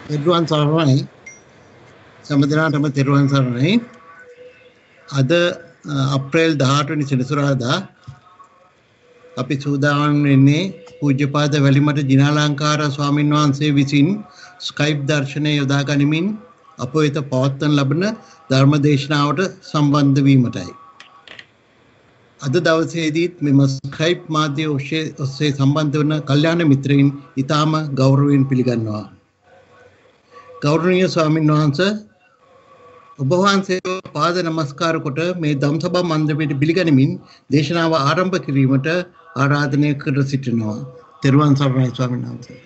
තෙරුවන් සරණයි. සම්මදිනාටම තෙරුවන් සරණයි. අද අප්‍රේල් 18 වෙනි සෙනසුරාදා අපි සූදානම් වෙන්නේ පූජ්‍යපාද වැලිමට දිනාලංකාර ස්වාමීන් වහන්සේ විසින් ස්කයිප් දර්ශනය යොදා ගනිමින් අප වෙත පවත්වන ලබන ධර්මදේශනාවට සම්බන්ධ වීමටයි. අද දවසේදීත් මෙම ස්කයිප් මාධ්‍ය ඔස්සේ සම්බන්ධ වන කල්යාණ මිත්‍රයින් ඉතාම ගෞරවයෙන් පිළිගන්නවා. ගෞරවනීය ස්වාමීන් වහන්සේ ඔබ වහන්සේව පාද නමස්කාර කොට මේ ධම්සභා මණ්ඩපයට පිළිගනිමින් දේශනාව ආරම්භ කිරීමට ආරාධනය කර සිටිනවා. තෙරුවන් සරණයි ස්වාමීන් වහන්සේ.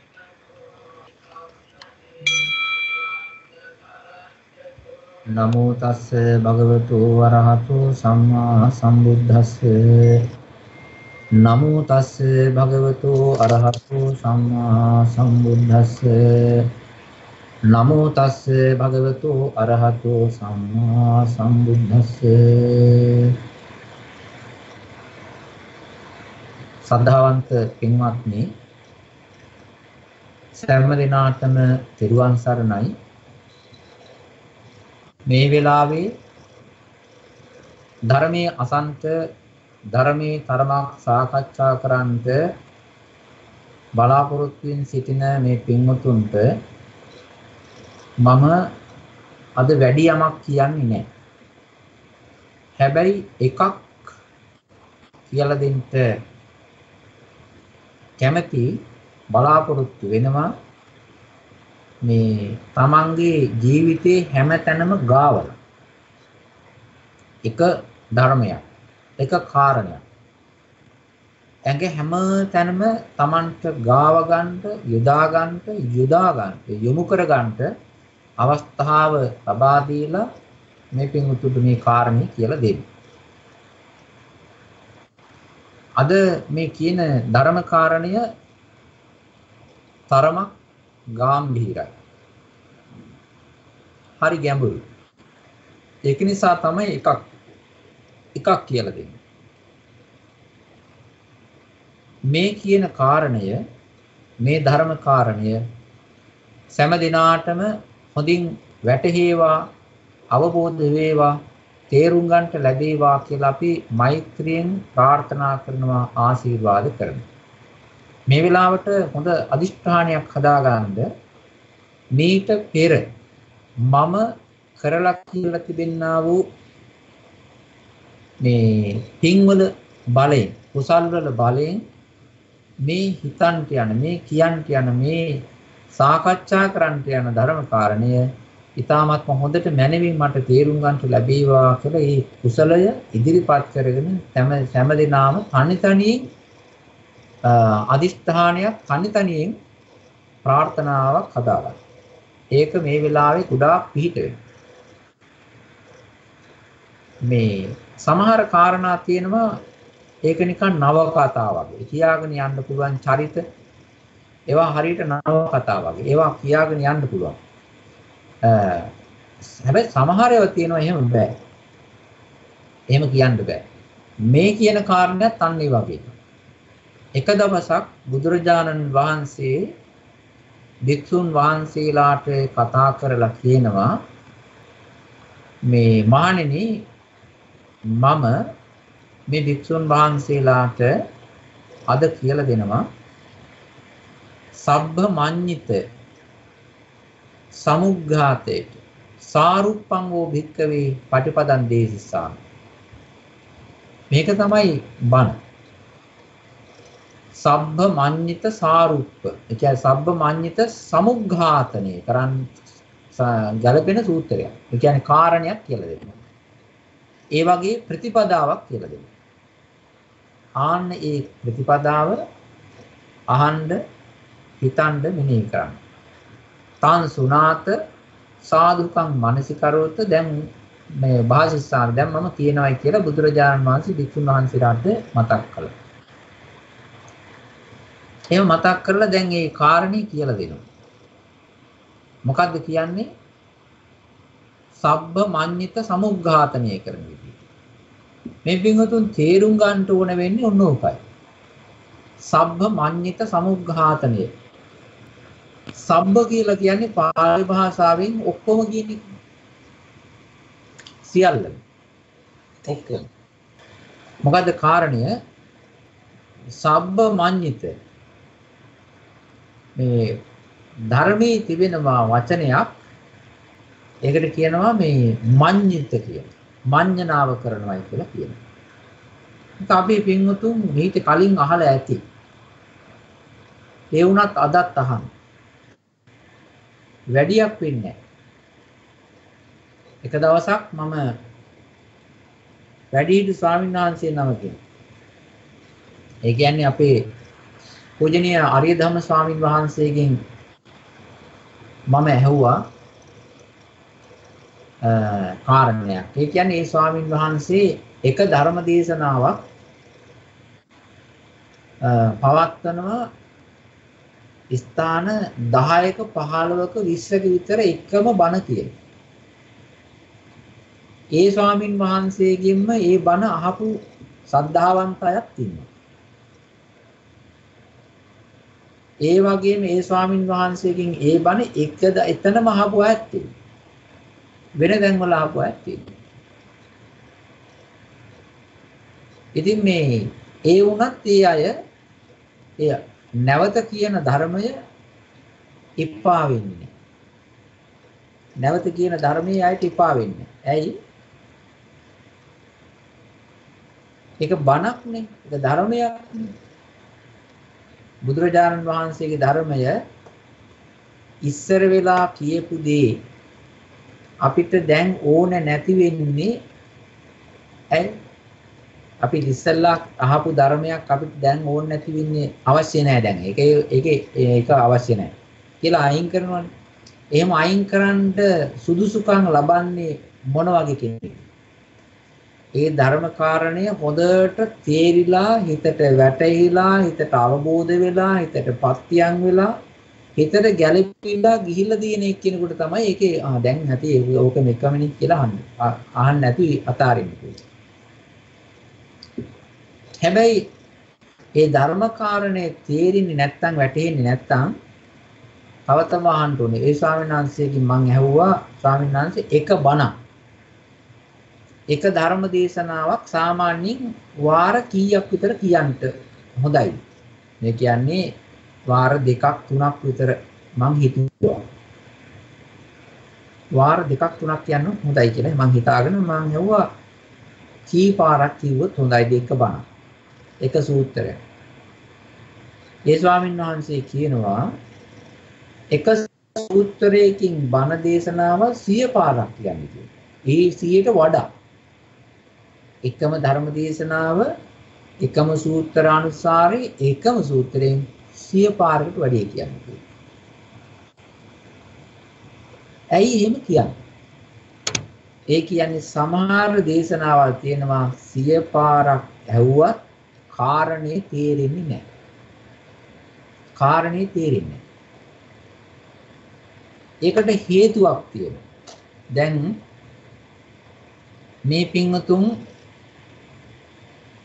නමෝ තස්ස භගවතු වරහතු සම්මා සම්බුද්දස්ස නමෝ තස්ස භගවතු අරහතු සම්මා සම්බුද්දස්ස නමෝ තස්ස භගවතු අරහතු සම්මා සම්බුද්දස්ස සද්ධාවන්ත පින්වත්නි සෑම දිනාටම තෙරුවන් සරණයි. මේ වෙලාවේ ධර්මයේ අසන්ත ධර්මයේ තරමක් සාකච්ඡා කරන්නට බලාපොරොත්තු වෙන සිටින මේ පින්වතුන්ට මම අද වැඩි යමක් කියන්නේ නැහැ. හැබැයි එකක් කියලා දෙන්න කැමැති බලාපොරොත්තු වෙනවා. මේ තමන්ගේ ජීවිතේ හැම තැනම ගාවලා එක ධර්මයක් එක කාරණයක් ඇඟ හැම තැනම තමන්ට ගාව ගන්නට යොදා ගන්නට යොමු කර ගන්නට අවස්ථාව ලබා දීලා මේ පින්වුතුට මේ කාරණේ කියලා දෙන්න. අද මේ කියන ධර්ම කාරණය තරමක් ගාම්භීරයි. හරි ගැඹුරුයි. ඒක නිසා තමයි එකක් කියලා දෙන්නේ. මේ කියන කාරණය මේ ධර්ම කාරණය සෑම දිනාටම හොඳින් වැටහේවා අවබෝධ වේවා තේරුම් ගන්නට ලැබේවා කියලා අපි මෛත්‍රියෙන් ප්‍රාර්ථනා කරනවා ආශිර්වාද කරනවා. මේ වෙලාවට හොඳ අදිෂ්ඨානයක් හදාගන්න මීට පෙර මම කරලා කියලා තිබෙනා වූ මේ පින්වල බලයෙන් කුසල් වල බලයෙන් මේ හිතන්ට යන මේ කියන්ට යන මේ සාකච්ඡා කරන්නට යන ධර්ම කාරණය ඊ타මත්ම හොඳට මැනවින් මට තේරුම් ගන්නට ලැබේවා කියලා මේ කුසලය ඉදිරිපත් කරගෙන හැම දිනම තනි අදිෂ්ඨානයක් තනියෙන් ප්‍රාර්ථනාවක් හදාගන්න. ඒක මේ වෙලාවේ කුඩා පිහිට වෙනවා. මේ සමහර කාරණා තියෙනවා ඒක නිකන් නව කතා වගේ. කියාගෙන යන්න පුළුවන් චරිත. ඒවා හරියට නව කතා වගේ. ඒවා කියාගෙන යන්න පුළුවන්. හැබැයි සමහර ඒවා තියෙනවා එහෙම බෑ. එහෙම කියන්න බෑ. මේ කියන කාරණයක් අන්නේ වගේ. එක දවසක් බුදුරජාණන් වහන්සේ භික්ෂුන් වහන්සේලාට කතා කරලා කියනවා මේ මහණෙනි මම මේ භික්ෂුන් වහන්සේලාට අද කියලා දෙනවා සබ්බ මඤ්ඤිත සමුග්ඝාතේට සාරුප්පංගෝ භික්කවේ පටිපදං දේසිසාමි. මේක තමයි බණ. සබ්බ මඤ්ඤිත සාරුප්ප. ඒ කියන්නේ සබ්බ මඤ්ඤිත සමුග්ඝාතනය කරන් ගැලපෙන සූත්‍රයක්. ඒ කියන්නේ කාරණයක් කියලා දෙනවා. ඒ වගේ ප්‍රතිපදාවක් කියලා දෙනවා. ආන්න ඒ ප්‍රතිපදාව අහන්න හිතන්න මෙනෙහි කරන්න. තං සුනාත සාදුකං මනසිකරෝත දැන් මේ භාෂිස්සාර දැන් මම කියනවායි කියලා බුදුරජාණන් වහන්සේ භික්ෂුන් වහන්සේලාට මතක් කළා. එහෙම මතක් කරලා දැන් මේ කාරණේ කියලා දෙනවා. මොකද්ද කියන්නේ? සබ්බ මඤ්ඤිත සමුග්ඝාතනය කරන විදිහ. මේ පින්වතුන් තේරුම් ගන්න ඕන වෙන්නේ ඔන්න ඕකයි. සබ්බ මඤ්ඤිත සමුග්ඝාතනය. සබ්බ කියලා කියන්නේ පාලි භාෂාවෙන් ඔක්කොම කියන එක. සියල්ලම. ඔක්කොම. මොකද්ද කාරණය? සබ්බ මඤ්ඤිත. මේ ධර්මයේ තිබෙනවා වචනයක්. ඒකට කියනවා මේ මඤ්ඤිත කියලා. මඤ්ඤණාව කරනවායි කියලා කියනවා. ඒක අපි පින්වතුන් මේක කලින් අහලා ඇති. ඒ වුණත් අදත් අහන්න. වැඩියක් වෙන්නේ නැහැ. එක දවසක් මම වැඩිහිටි ස්වාමීන් වහන්සේ නමකින් ඒ කියන්නේ අපේ පූජනීය ආර්ය ධම්ම ස්වාමීන් වහන්සේගෙන් මම ඇහුවා කාරණයක්. ඒ කියන්නේ ඒ ස්වාමීන් වහන්සේ එක ධර්ම දේශනාවක් පවත්වනවා ස්ථාන 10ක 15ක 20ක විතර එකම බණ කියන. ඒ ස්වාමින් වහන්සේගෙන්ම ඒ බණ අහපු සද්ධාවන්ත අයත් ඉන්නවා. ඒ වගේම ඒ ස්වාමින් වහන්සේගෙන් ඒ බණ එතනම අහපු අයත් ඉන්නවා. වෙන තැන්වල අහපු අයත් ඉන්නවා. ඉතින් මේ ඒ වුණත් ඒ අය එය නැවත කියන ධර්මය ඉපා වෙන්නේ. නැවත කියන ධර්මයේ අයට ඉපා වෙන්නේ. ඇයි? ඒක බණක් නේ. ඒක ධර්මයක් නේ. බුදුරජාණන් වහන්සේගේ ධර්මය ඉස්සර වෙලා කියපු දේ අපිට දැන් ඕන නැති වෙන්නේ ඇයි? අපි ඉස්සෙල්ලා අහපු ධර්මයක් අපිට දැන් ඕන නැති වෙන්නේ අවශ්‍ය නැහැ දැන්. ඒක අවශ්‍ය නැහැ කියලා අයින් කරනවනේ. එහෙම අයින් කරන්න සුදුසුකම් ලබන්නේ මොන වගේ කෙනෙක්ද? ඒ ධර්ම කාරණය හොඳට තේරිලා හිතට වැටහිලා හිතට අවබෝධ වෙලා හිතට පත්‍යයන් වෙලා හිතට ගැළපීලා ගිහිල්ලා තියෙන එක්කෙනෙකුට තමයි ඒකේ දැන් නැති ඕක මෙකමනේ කියලා අහන්න නැති අතාරින්න පුළුවන්. හැබැයි ඒ ධර්ම කාරණේ තේරෙන්නේ නැත්නම් වැටහෙන්නේ නැත්නම් තවතම අහන්න ඕනේ. ඒ ස්වාමීන් වහන්සේගෙන් මම ඇහුවා ස්වාමීන් වහන්සේ එක බණක් එක ධර්ම දේශනාවක් සාමාන්‍යයෙන් වාර කීයක් විතර කියන්න හොඳයි. මේ කියන්නේ වාර 2ක් 3ක් විතර මම හිතුවා. වාර 2ක් 3ක් කියන්න හොඳයි කියලා මම හිතාගෙන මම ඇහුවා කී පාරක් කිව්වොත් හොඳයිද එක බණක්. එක සූත්‍රයක්. ඒ ස්වාමීන් වහන්සේ කියනවා එක සූත්‍රයකින් බණ දේශනාව 100 පාරක් කියන්නේ කියලා. ඒ 100ට වඩා එකම ධර්ම දේශනාව එකම සූත්‍රානුසාරී එකම සූත්‍රයෙන් 100 පාරකට වැඩි කියන්නේ. ඇයි එහෙම කියන්නේ? ඒ කියන්නේ සමහර දේශනාවල් තියෙනවා 100 පාරක් ඇහුවත් කාරණේ තේරෙන්නේ නැහැ. කාරණේ තේරෙන්නේ නැහැ. ඒකට හේතුවක් තියෙනවා. දැන් මේ පින්වතුන්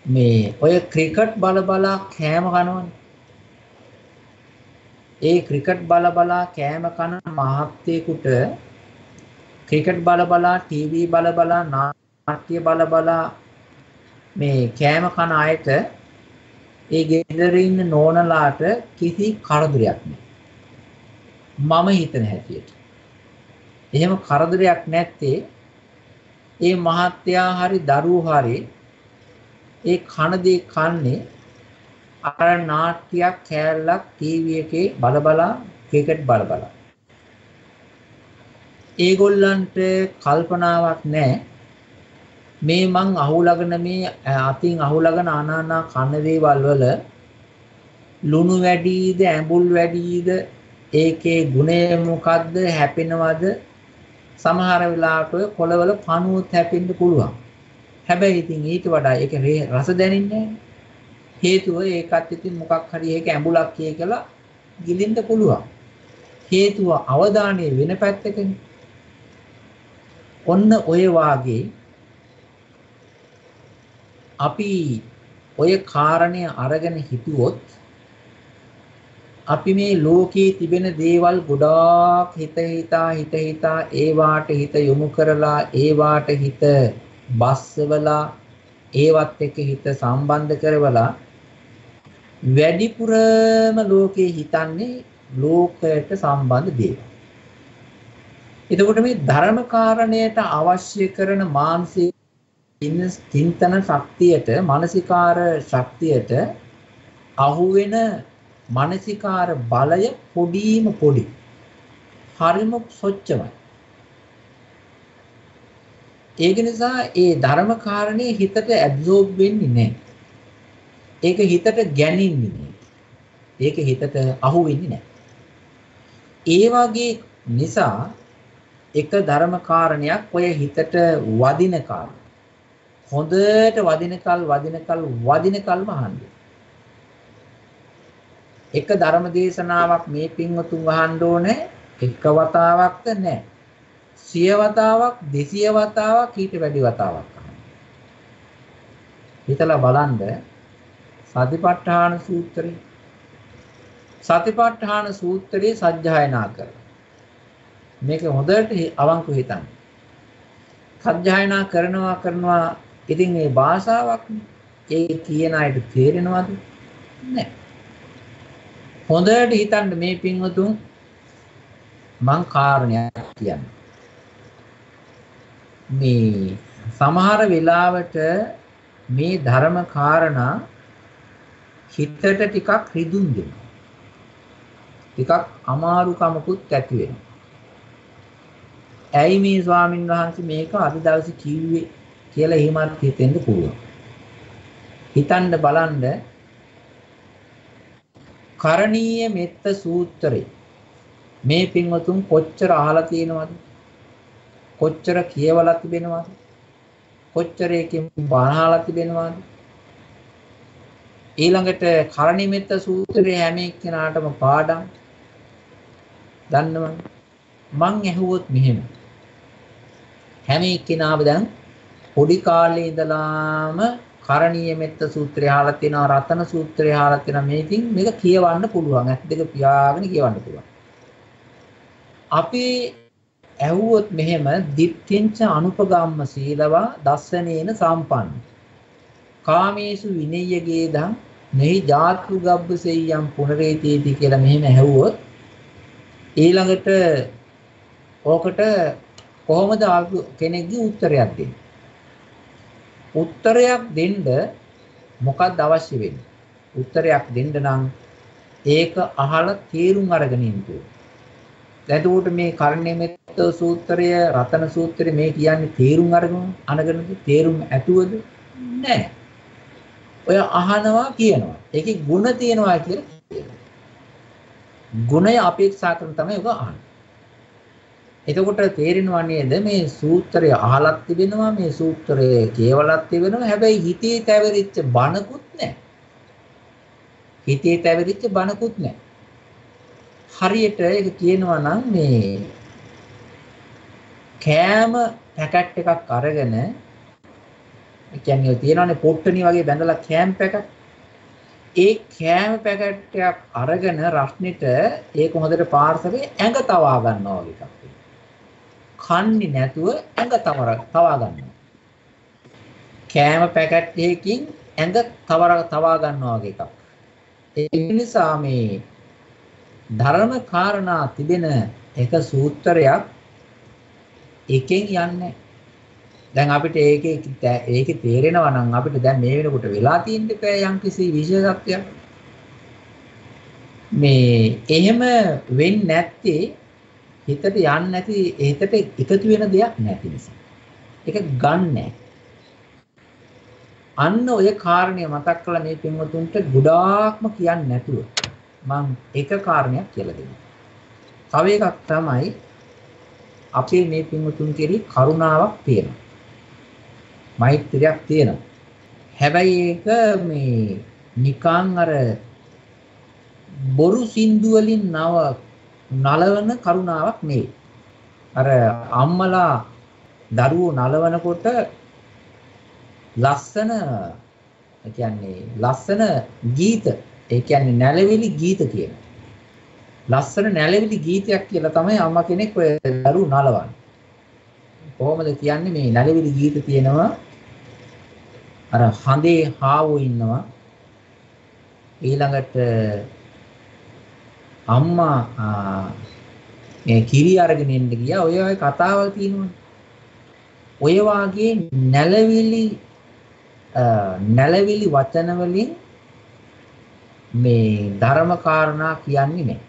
මේ ඔය ක්‍රිකට් බලා කෑම කනවනේ. ඒ ක්‍රිකට් බලා කෑම කන මහත්තයෙකුට ක්‍රිකට් බලා ටීවී බලා නාට්‍ය බලා මේ කෑම කන අයට ඒ ගෙදර ඉන්න නෝනලාට කිසි කරදරයක් නැහැ. මම හිතන හැටියට. එහෙම කරදරයක් නැත්තේ ඒ මහත්තයා හරි දරුවෝ හරි ඒ කන දේ කන්නේ අර නාට්‍යයක් කෑල්ලක් ටීවී එකේ බලා ක්‍රිකට් බලා. ඒගොල්ලන්ට කල්පනාවක් නැහැ මේ මං අහුලගෙන මේ අතින් අහුලගෙන අනානා කන දේවල් වල ලුණු වැඩිද ඇඹුල් වැඩිද ඒකේ ගුණය මොකද්ද හැපෙනවද සමහර වෙලාවට ඔය කොළවල පණුවොත් හැපෙන්න පුළුවන්. හැබැයි ඉතින් ඊට වඩා ඒක රස දැනෙන්නේ නැහැ. හේතුව ඒකත් ඉතින් මොකක් හරි ඒක ඇඹුලක් කියලා ගිලින්න පුළුවන්. හේතුව අවධානය වෙන පැත්තකනේ. ඔන්න ඔය වාගේ අපි ඔය කාරණය අරගෙන හිතුවොත් අපි මේ ලෝකයේ තිබෙන දේවල් ගොඩාක් හිත හිතා ඒවාට හිත යොමු කරලා ඒවාට හිත බස්සවලා ඒවත් එක්ක හිත සම්බන්ධ කරවලා වැඩිපුරම ලෝකේ හිතන්නේ ලෝකයට සම්බන්ධ දේවල්. එතකොට මේ ධර්ම කාරණයට අවශ්‍ය කරන මානසික චින්තන ශක්තියට මානසිකාර ශක්තියට අහුවෙන මානසිකාර බලය පොඩිම පොඩි. හරිම සොච්චමයි. ඒක නිසා ඒ ධර්ම කාරණේ හිතට ඇබ්සෝබ් වෙන්නේ නැහැ. ඒක හිතට ගැනින්නේ නැහැ. ඒක හිතට අහු වෙන්නේ නැහැ. ඒ වගේ නිසා එක ධර්ම කාරණයක් ඔය හිතට වදින කාල හොඳට වදිනකල්ම අහන්න. එක ධර්ම දේශනාවක් මේ පින්වතුන් අහන්න ඕනේ එක වතාවක්ද නැහැ. 100 වතාවක් 200 වතාවක් ඊට වැඩි වතාවක් අහන්න. හිතලා බලන්න සතිපට්ඨාන සූත්‍රයේ සජ්ජායනා කරලා මේක හොඳට අවංකව හිතන්න. සජ්ජායනා කරනවා ඉතින් මේ භාෂාවක් ඒ කියන අයට තේරෙනවද? නැහැ. හොඳට හිතන්න මේ පින්වතුන් මං කාරණයක් කියන්නේ. මේ සමහර වෙලාවට මේ ධර්ම කාරණා හිතට ටිකක් රිදුම් දෙනවා. ටිකක් අමාරුකමකුත් ඇති වෙනවා. ඇයි මේ ස්වාමින් වහන්සේ මේක අද දවසේ කිව්වේ කියලා එහෙමත් හිතෙන්න පුළුවන්. හිතන්න බලන්න කරණීය මෙත්ත සූත්‍රය මේ පින්වතුන් කොච්චර අහලා තියෙනවද? කොච්චර කියවලා තිබෙනවද? කොච්චර එකකින් බණහලා තිබෙනවද? ඊළඟට කරණීය මෙත්ත සූත්‍රයේ හැම එක්කෙනාටම පාඩම් දන්නවද? මං ඇහුවොත් මෙහෙම හැම එක්කෙනාම දැන් පොඩි කාලේ ඉඳලාම කරණීය මෙත්ත සූත්‍රය අහලා තියෙනවා, රතන සූත්‍රය අහලා තියෙනවා. මේකින් මේක කියවන්න පුළුවන්. ඇස් දෙක පියාගෙන කියවන්න පුළුවන්. අපි ඇහුවොත් මෙහෙම දිට්ඨිංච අනුපගම්ම සීලවා දස්සනේන සම්පන්න. කාමේසු විනය්‍යගේ දං මෙහි ජාතු ගබ්බසෙය්‍යම් පුනරේතීති කියලා මෙහෙම ඇහුවොත් ඊළඟට ඕකට කොහොමද කෙනෙක්ගේ උත්තරයක් දෙන්නේ? උත්තරයක් දෙන්න මොකක්ද අවශ්‍ය වෙන්නේ? උත්තරයක් දෙන්න නම් ඒක අහලා තේරුම් අරගෙන ඉන්න ඕනේ. එතකොට මේ කරණීය මෙත්ත සූත්‍රය, රතන සූත්‍රය මේ කියන්නේ තේරුම් අරගෙනද? තේරුම් ඇතුවද? නැහැ. ඔය අහනවා කියනවා. ඒකේ ಗುಣ තියෙනවා කියලා කියනවා. ගුණය අපේක්ෂා කරන තමයි ඔබ අහන්නේ. එතකොට තේරෙනවා නේද මේ සූත්‍රය අහලත් තිබෙනවා, මේ සූත්‍රය කියවලත් තිබෙනවා. හැබැයි හිතේ තැවරිච්ච බණකුත් නැහැ. හිතේ තැවරිච්ච බණකුත් නැහැ. හරියට ඒක කියනවා නම් මේ කෑම පැකට් එකක් අරගෙන, ඒ කියන්නේ තියෙනවානේ පොට්ටනි වගේ බැඳලා කෑම පැකට්. ඒ කෑම පැකට් එකක් අරගෙන රස්නෙට ඒක හොඳට පාර්සලේ ඇඟ තවා ගන්නවා වගේ එකක්. කන්නේ නැතුව ඇඟ තවා ගන්නවා. කෑම පැකට් එකකින් ඇඟ තවා ගන්නවා වගේ එකක්. ඒ නිසා මේ ධර්ම කාරණා තිබෙන එක සූත්‍රයක් එකෙන් යන්නේ. දැන් අපිට ඒකේ තේරෙනවා නම් අපිට දැන් මේ වෙනකොට වෙලා තියෙන දෙපෑ යම්කිසි විශේෂත්වයක්. මේ එහෙම වෙන්නේ නැත්තේ හිතට යන්නේ නැති, හිතට එකතු වෙන දෙයක් නැති නිසා. ඒක ගන්නෑ. අන්න ඔය කාරණය මතක් කළා මේ පින්වතුන්ට ගොඩාක්ම කියන්නේ නැතුව මම එක කාරණයක් කියලා දෙනවා. තව එකක් තමයි අපේ මේ පින්වතුන් කෙරෙහි කරුණාවක් තියෙනවා. මෛත්‍රියක් තියෙනවා. හැබැයි ඒක මේ නිකන් අර බොරු සින්දු වලින් නලවන කරුණාවක් නෙවෙයි. අර අම්මලා දරුවෝ නලවනකොට ලස්සන ගීත, ඒ කියන්නේ නැලවිලි ගීත කියන. ලස්සන නැලවිලි ගීතයක් කියලා තමයි අම්මා කෙනෙක් ඔය දරුවෝ නලවන්නේ. කොහොමද කියන්නේ මේ නැලවිලි ගීත තියෙනවා අර හඳේ හාවෝ ඉන්නවා ඊළඟට අම්මා මේ කිරි අරගෙන ඉන්න ගියා ඔය වගේ කතාවල් තියෙනවනේ. ඔය වාගේ නැලවිලි වචන වලින් මේ ධර්ම කාරණා කියන්නේ නැහැ.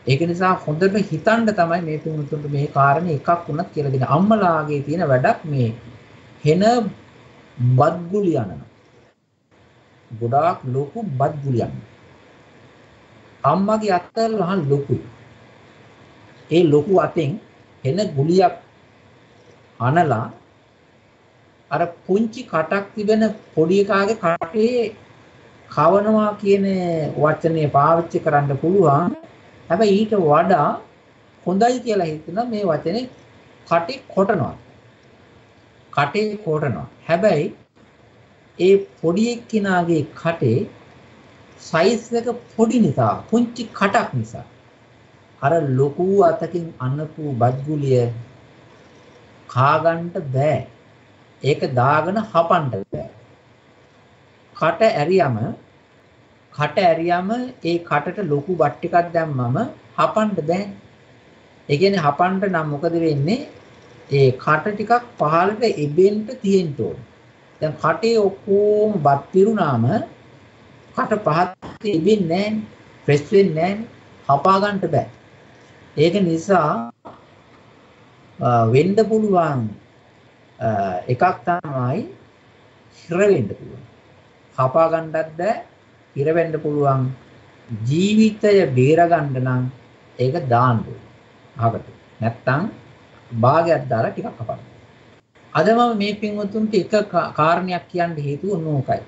ඒක නිසා හොඳට හිතන්න තමයි මේ තුන්තුන්ට මේ කාරණේ එකක් වුණත් කියලා දෙන. අම්මලාගේ තියෙන වැඩක් මේ හෙන බත්ගුලි යනවා. ගොඩාක් ලොකු බත්ගුලි යනවා. අම්මගේ අත ලහන් ලොකුයි. ඒ ලොකු අතෙන් හෙන ගුලියක් අනලා අර පුංචි කටක් තිබෙන පොඩි එකාගේ කටේ කවනවා කියන වචනේ පාවිච්චි කරන්න පුළුවන්. හැබැයි ඊට වඩා හොඳයි කියලා හිතනවා මේ වචනේ කටේ කොටනවා. කටේ කොටනවා. හැබැයි ඒ පොඩි එක්කිනාගේ කටේ සයිස් එක පොඩි නිසා, පුංචි කටක් නිසා අර ලොකු අතකින් අනපු බත්ගුලිය කා ගන්න බෑ. ඒක දාගෙන හපන්න බෑ. කට ඇරියම ඒ කටට ලොකු බත් ටිකක් දැම්මම හපන්න බෑ. ඒ කියන්නේ හපන්න නම් මොකද වෙන්නේ? ඒ කට ටිකක් පහළට එබෙන්න තියෙන්න ඕන. දැන් කටේ ඔක්කොම බත් පිරුණාම කට පහත් එබෙන්නේ නැහැ. ෆ්‍රෙෂ් වෙන්නේ නැහැ. හපා ගන්න බෑ. ඒක නිසා වෙන්න පුළුවන් එකක් තමයි හිර වෙන්න පුළුවන්. හපා ගන්නත් බෑ. හිර වෙන්න පුළුවන්. ජීවිතය බේර ගන්න නම් ඒක දාන්න ඕනේ. අහකට. නැත්තම් භාගයක් දාලා ටිකක් කපන්න. අද මම මේ පින්වතුන්ට එක කාරණයක් කියන්න හේතුව නෝකයි.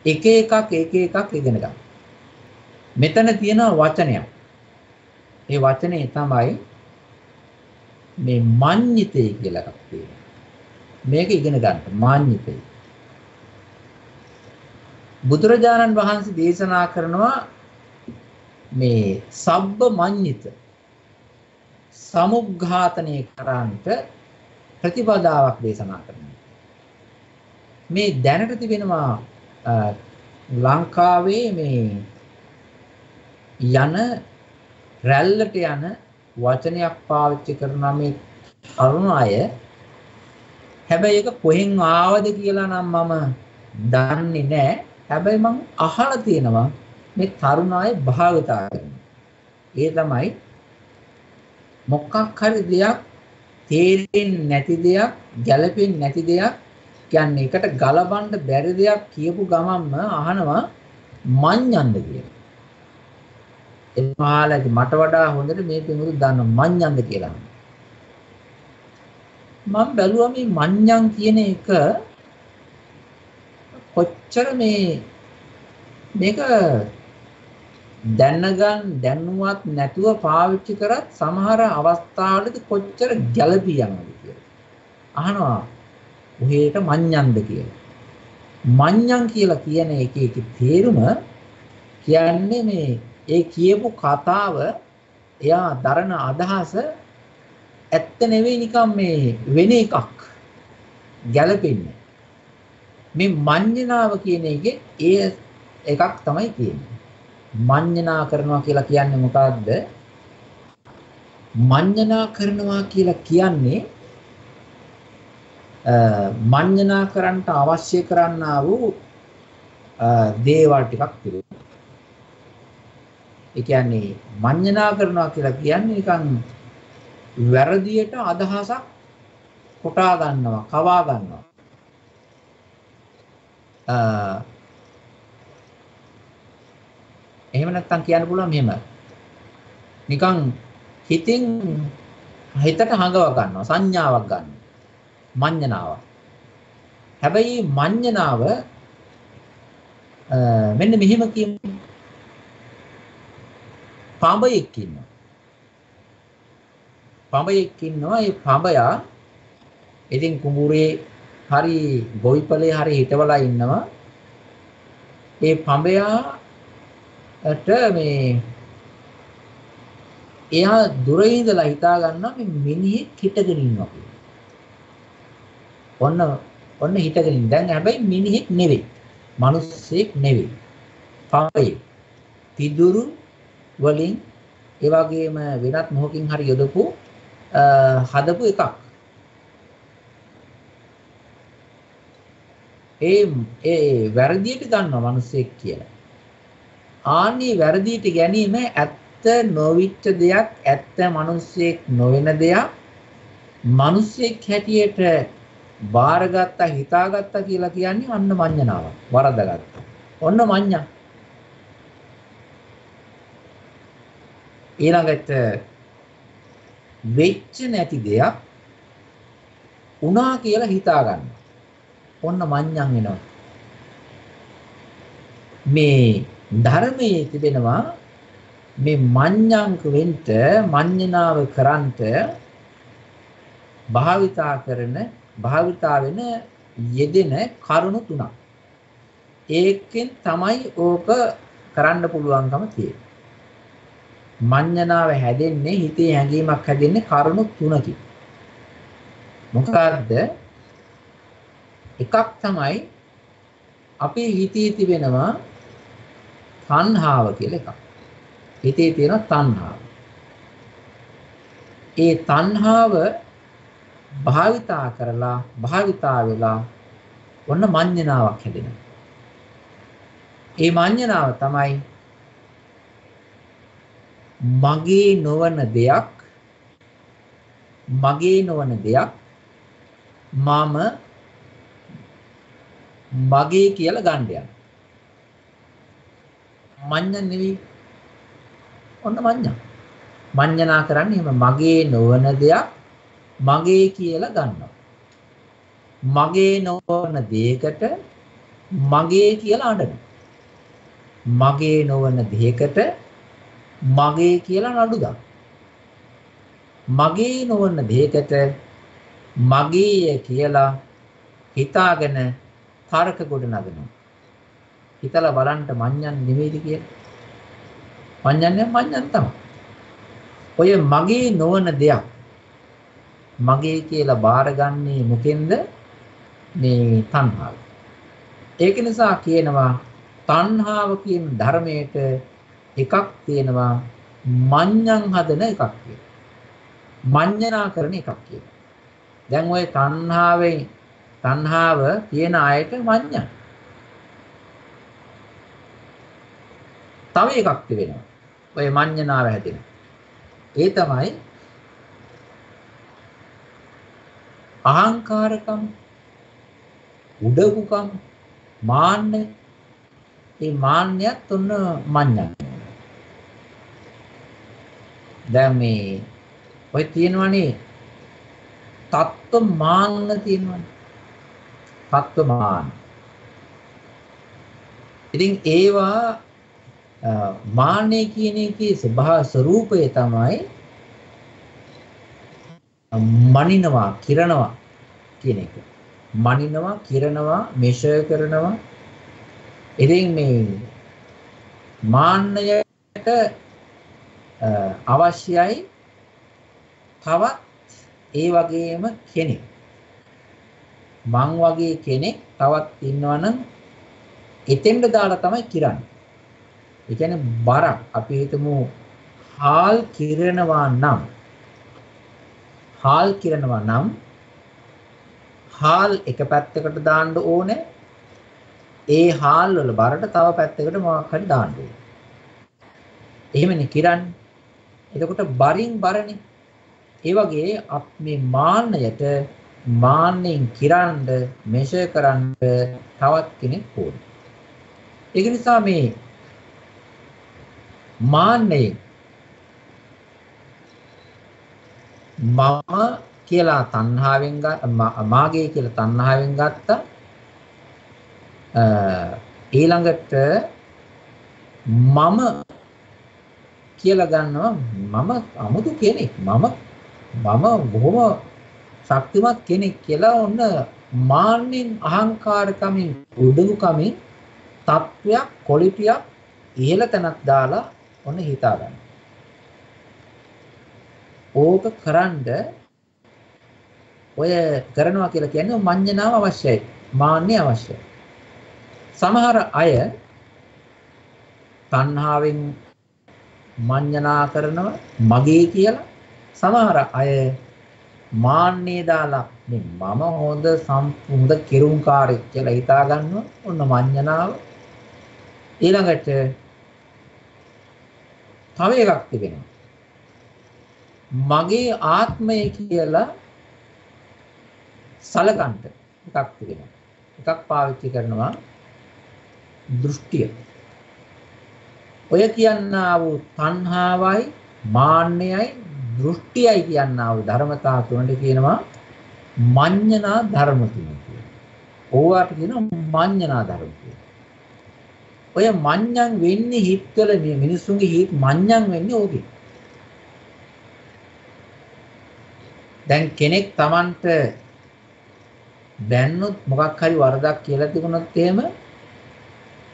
එක එකක් ඉගෙන ගන්න. මෙතන තියෙන වචනයක්. ඒ වචනේ තමයි මේ මඤ්ඤිතේ කියලා එකක් තියෙනවා. මේක ඉගෙන ගන්න මඤ්ඤිතේ. බුදුරජාණන් වහන්සේ දේශනා කරනවා මේ සබ්බ මඤ්ඤිත සමුග්ඝාතනය කරන්නට ප්‍රතිපදාවක් දේශනා කරනවා. මේ දැනට තිබෙනවා ලංකාවේ මේ යන රැල්ලට යන වචනයක් පාවිච්චි කරන මේ අරුණ අය හැබැයි ඒක කොහෙන් ආවද කියලා නම් මම දන්නේ නැහැ. හැබැයි මම අහලා තියෙනවා මේ තරුණ අය භාවිතා කරනවා. ඒ තමයි මොකක් හරි දෙයක් තේරෙන්නේ නැති දෙයක්, ගැළපෙන්නේ නැති දෙයක් කියන්නේ එකට ගලබන්න බැරි දෙයක් කියපු ගමන්ම අහනවා මඤ්ඤන්ද කියලා. එමාලගේ මට වඩා හොඳට මේ පිටුරු දන්න මඤ්ඤන්ද කියලා. මම බැලුවා මේ මඤ්ඤන් කියන එක කොච්චර මේක දැනුවත් නැතුව පාවිච්චි කරත් සමහර අවස්ථාවලදී කොච්චර ගැළපී යනවද කියලා. අහනවා ඔහෙට මඤ්ඤන්ද කියලා. මඤ්ඤන් කියලා කියන එකේ තේරුම කියන්නේ මේ ඒ කියපු කතාව එයා දරන අදහස ඇත්ත නෙවෙයි නිකන් මේ වෙන එකක් ගැළපෙන්නේ. මේ මඤ්ඤණාව කියන එකේ ඒ එකක් තමයි තියෙන්නේ. මඤ්ඤණා කරනවා කියලා කියන්නේ මොකක්ද? මඤ්ඤණා කරනවා කියලා කියන්නේ මඤ්ඤණා කරන්නට අවශ්‍ය කරන්නා වූ දේවල් ටිකක් තිබෙනවා. ඒ කියන්නේ මඤ්ඤණා කරනවා කියලා කියන්නේ නිකන් වැරදියට අදහසක් කොටා ගන්නවා, කවා ගන්නවා. එහෙම නැත්නම් කියන්න පුළුවන් මෙහෙම. නිකන් හිතට හඟව ගන්නවා, සංඥාවක් ගන්නවා. මඤ්ඤණාව. හැබැයි මඤ්ඤණාව මෙන්න මෙහෙම කියමු. පඹයෙක් ඉන්නවා. ඒ පඹයා ඉතින් කුඹුරේ හරි ගොවිපලේ හරි හිටවලා ඉන්නවා. ඒ පඹයාට මේ එයා දුරේ ඉඳලා හිතා ගන්නවා මේ මිනිහෙක් හිටගෙන ඉන්නවා කියලා. ඔන්න හිටගෙන ඉන්න. දැන් හැබැයි මිනිහෙක් නෙවෙයි. මිනිස්සෙක් නෙවෙයි. පපේ. පිදුරු වලින් ඒ වගේම වෙනත් මොහොකින් හරි යොදපු හදපු එකක්. ඒ වැරදියට ගන්නවා මිනිස්සෙක් කියලා. ආන්නේ වැරදියට ගැනීම ඇත්ත නොවිච්ච දෙයක්, ඇත්ත මිනිස්සෙක් නොවන දෙයක් මිනිස්සෙක් හැටියට බාරගත්තා, හිතාගත්තා කියලා කියන්නේ අන්න මඤ්ඤණාවක්. වරදගත්තා. ඔන්න මඤ්ඤා. ඊළඟට වෙච්ච නැති දෙයක් උනා කියලා හිතා ගන්න. ඔන්න මඤ්ඤං වෙනවා. මේ ධර්මයේ තිබෙනවා මේ මඤ්ඤංක වෙන්න මඤ්ඤණාව කරන්ට භාවිතා වෙන යෙදෙන කරුණු තුනක්. ඒකෙන් තමයි ඕක කරන්න පුළුවන්කම තියෙන්නේ. මඤ්ඤණාව හැදෙන්නේ හිතේ හැඟීමක් හැදෙන්නේ කරුණු තුනකින්. මොකද්ද? එකක් තමයි අපේ හිතේ තිබෙනවා තණ්හාව කියලා එකක්. හිතේ තියෙන තණ්හාව. ඒ තණ්හාව භාවිතා වෙලා ඔන්න මඤ්ඤණාවක් හැදෙනවා. ඒ මඤ්ඤණාව තමයි මගේ නොවන දෙයක් මම මගේ කියලා ගන්න යනවා. මඤ්ඤණ නෙවෙයි. ඔන්න මඤ්ඤා. මඤ්ඤණා කරන්නේ එහෙම මගේ නොවන දෙයක් මගේ කියලා ගන්නවා. මගේ නොවන දෙයකට මගේ කියලා අඬනවා. මගේ නොවන දෙයකට මගේ කියලා නඩු දානවා. මගේ නොවන දෙයකට මගේ කියලා හිතාගෙන තරක ගොඩ නගනවා. හිතලා බලන්න මඤ්ඤන් නෙවෙයිද කියලා. මඤ්ඤන් තමයි. ඔය මගේ නොවන දෙයක් මගේ කියලා බාරගන්නේ මොකෙන්ද? මේ තණ්හාව. ඒක නිසා කියනවා තණ්හාව කියන ධර්මයට එකක් තියෙනවා මඤ්ඤං හදන එකක් කියලා. මඤ්ඤණා කරන එකක් කියලා. දැන් ওই තණ්හාව තියෙන අයට මඤ්ඤං. තව එකක් තිබෙනවා. ඔය මඤ්ඤණාව හැදෙන. ඒ තමයි අහංකාරකම්, උඩඟුකම්, මාන්නය. මේ මාන්නයත් ඔන්න මඤ්ඤං. දැන් මේ ඔය තියෙනවනේ තත්ත්ව මාන්න තියෙනවනේ. තත්ත්ව මාන්න. ඉතින් ඒවා මාන්නය කියන එකේ ස්වરૂපය තමයි මනිනවා, කිරනවා කියන එක. මනිනවා, කිරනවා, මෙෂර් කරනවා. ඉතින් මේ මාන්නයට අවශ්‍යයි තවත් ඒ වගේම කෙනෙක්. මං වගේ කෙනෙක් තවත් ඉන්නවනම් එතෙන්ට දාලා තමයි කිරන්නේ. ඒ කියන්නේ බරක් අපි හිතමු හාල් කිරනවා නම් හාල් එක පැත්තකට දාන්න ඕනේ. ඒ හාල් වල බරට තව පැත්තකට මොකක් හරි දාන්න ඕනේ. එහෙමනේ කිරන්නේ. එතකොට බරින් බරනේ. ඒ වගේ මේ මාන්නයට මාන්නෙන් කිරන්න මෙෂර් කරන්න තවත් කෙනෙක් ඕනේ. ඒක නිසා මේ මාන්නේ මම කියලා තණ්හාවෙන් මාගේ කියලා තණ්හාවෙන් ගත්තා. ඊළඟට මම කියලා ගන්නවා මම අමුතු කෙනෙක්. මම බොහොම ශක්තිමත් කෙනෙක් කියලා ඔන්න මාන්නෙන් අහංකාරකමින් උඩඟුකමින් තත්වයක් කොලිටියක් ඉහළ තැනක් දාලා ඔන්න හිතා ගන්න. ඕක කරන්ඩ ඔය කරනවා කියලා කියන්නේ මඤ්ඤණාව අවශ්‍යයි. මාන්නේ අවශ්‍යයි. සමහර අය තණ්හාවෙන් මඤ්ඤණා කරනවා මගේ කියලා. සමහර අය මාන්නේ දාලා මේ මම හොඳ කිරුම්කාරයෙක් කියලා හිතා ගන්නවා. ඔන්න මඤ්ඤණාව. ඊළඟට තව එකක් තිබෙනවා. මගේ ආත්මය කියලා සලකන්ට එකක් තිබෙනවා. එකක් පාවිච්චි කරනවා දෘෂ්ටිය. ඔය කියන්නා වූ තණ්හාවයි මාන්නයයි දෘෂ්ටියයි කියන්නා වූ ධර්මතා තුනට කියනවා මඤ්ඤණා ධර්ම කියලා. ඕවාට කියනවා මඤ්ඤණා ධර්ම කියලා. ඔය මඤ්ඤං වෙන්නේ හිත්වල මේ මිනිස්සුන්ගේ හිත් මඤ්ඤං වෙන්නේ ඕකේ. දැන් කෙනෙක් Tamanට දැන්නොත් මොකක් හරි වරදක් කියලා තිබුණොත් එහෙම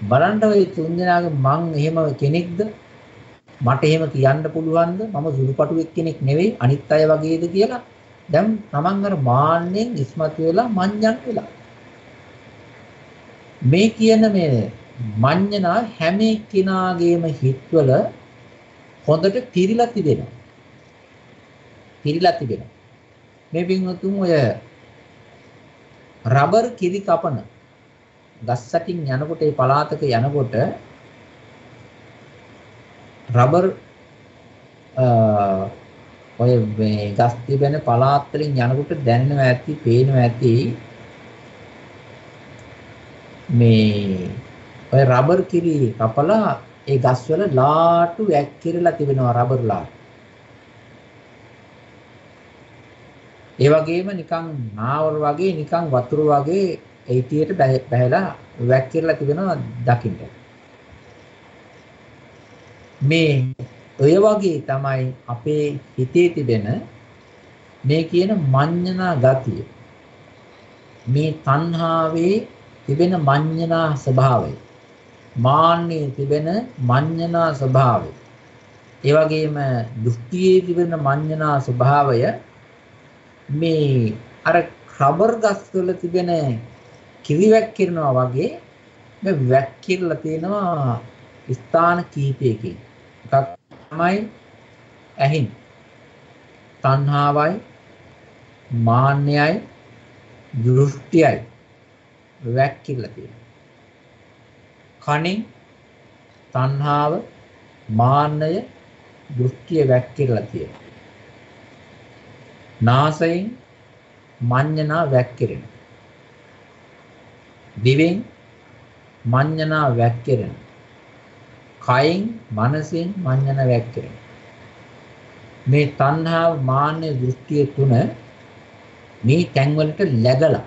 බලන්න ඔය තුන් දෙනාගේ මං එහෙම කෙනෙක්ද මට එහෙම කියන්න පුළුවන්ද මම සුළුපටුවෙක් කෙනෙක් නෙවෙයි අනිත් අය වගේද කියලා දැන් Taman අර මාන්නෙන් ඉස්මතු වෙලා මඤ්ඤං වෙලා මේ කියන මේ මඤ්ඤණා හැම කෙනාගේම හිත්වල හොඳට පිරීලා තිබෙනවා. මේ පින්වතුන් ඔය රබර් කිරි කපන ගස්සටින් යනකොට ඒ පළාතක යනකොට රබර් ඔය මේ ගස් තිබෙන පළාත් වලින් යනකොට දැනෙනවා ඇති, පේනවා ඇති මේ ඔය රබර් කිරි කපලා ඒ ගස් වල ලාටු වැක්කිරලා තිබෙනවා රබර් ලාටු. ඒ වගේම නිකන් නාවර වගේ නිකන් වතුර වගේ ඒටියට බැහැලා වැක්කිරලා තිබෙනවා දකින්න. මේ ඔය වගේ තමයි අපේ හිතේ තිබෙන මේ කියන මඤ්ඤණා ගතිය. මේ තණ්හාවේ තිබෙන මඤ්ඤණා ස්වභාවය. මාන්නේ තිබෙන මඤ්ඤණා ස්වභාවය. ඒ වගේම දෘෂ්ටියේ තිබෙන මඤ්ඤණා ස්වභාවය මේ අර රබර් ගස් වල තිබෙන කිරි වැක්කිරනවා වගේ මේ වැක්කිරලා තියෙනවා ස්ථාන කීපයකින්. එකක් තමයි ඇහින් තණ්හාවයි මාන්නයයි දෘෂ්ටියයි වැක්කිරලා තියෙනවා. කනින් තණ්හාව මාන්නය දෘෂ්ටිය වැක්කිරලා තියෙනවා. නාසයෙන් මඤ්ඤණා වැක්කිරෙන. දිවෙන් මඤ්ඤණා වැක්කිරෙන. කයෙන් මනසෙන් මඤ්ඤණා වැක්කිරෙන. මේ තණ්හාව මාන්න දෘෂ්ටිය තුන මේ තැන් වලට läගලා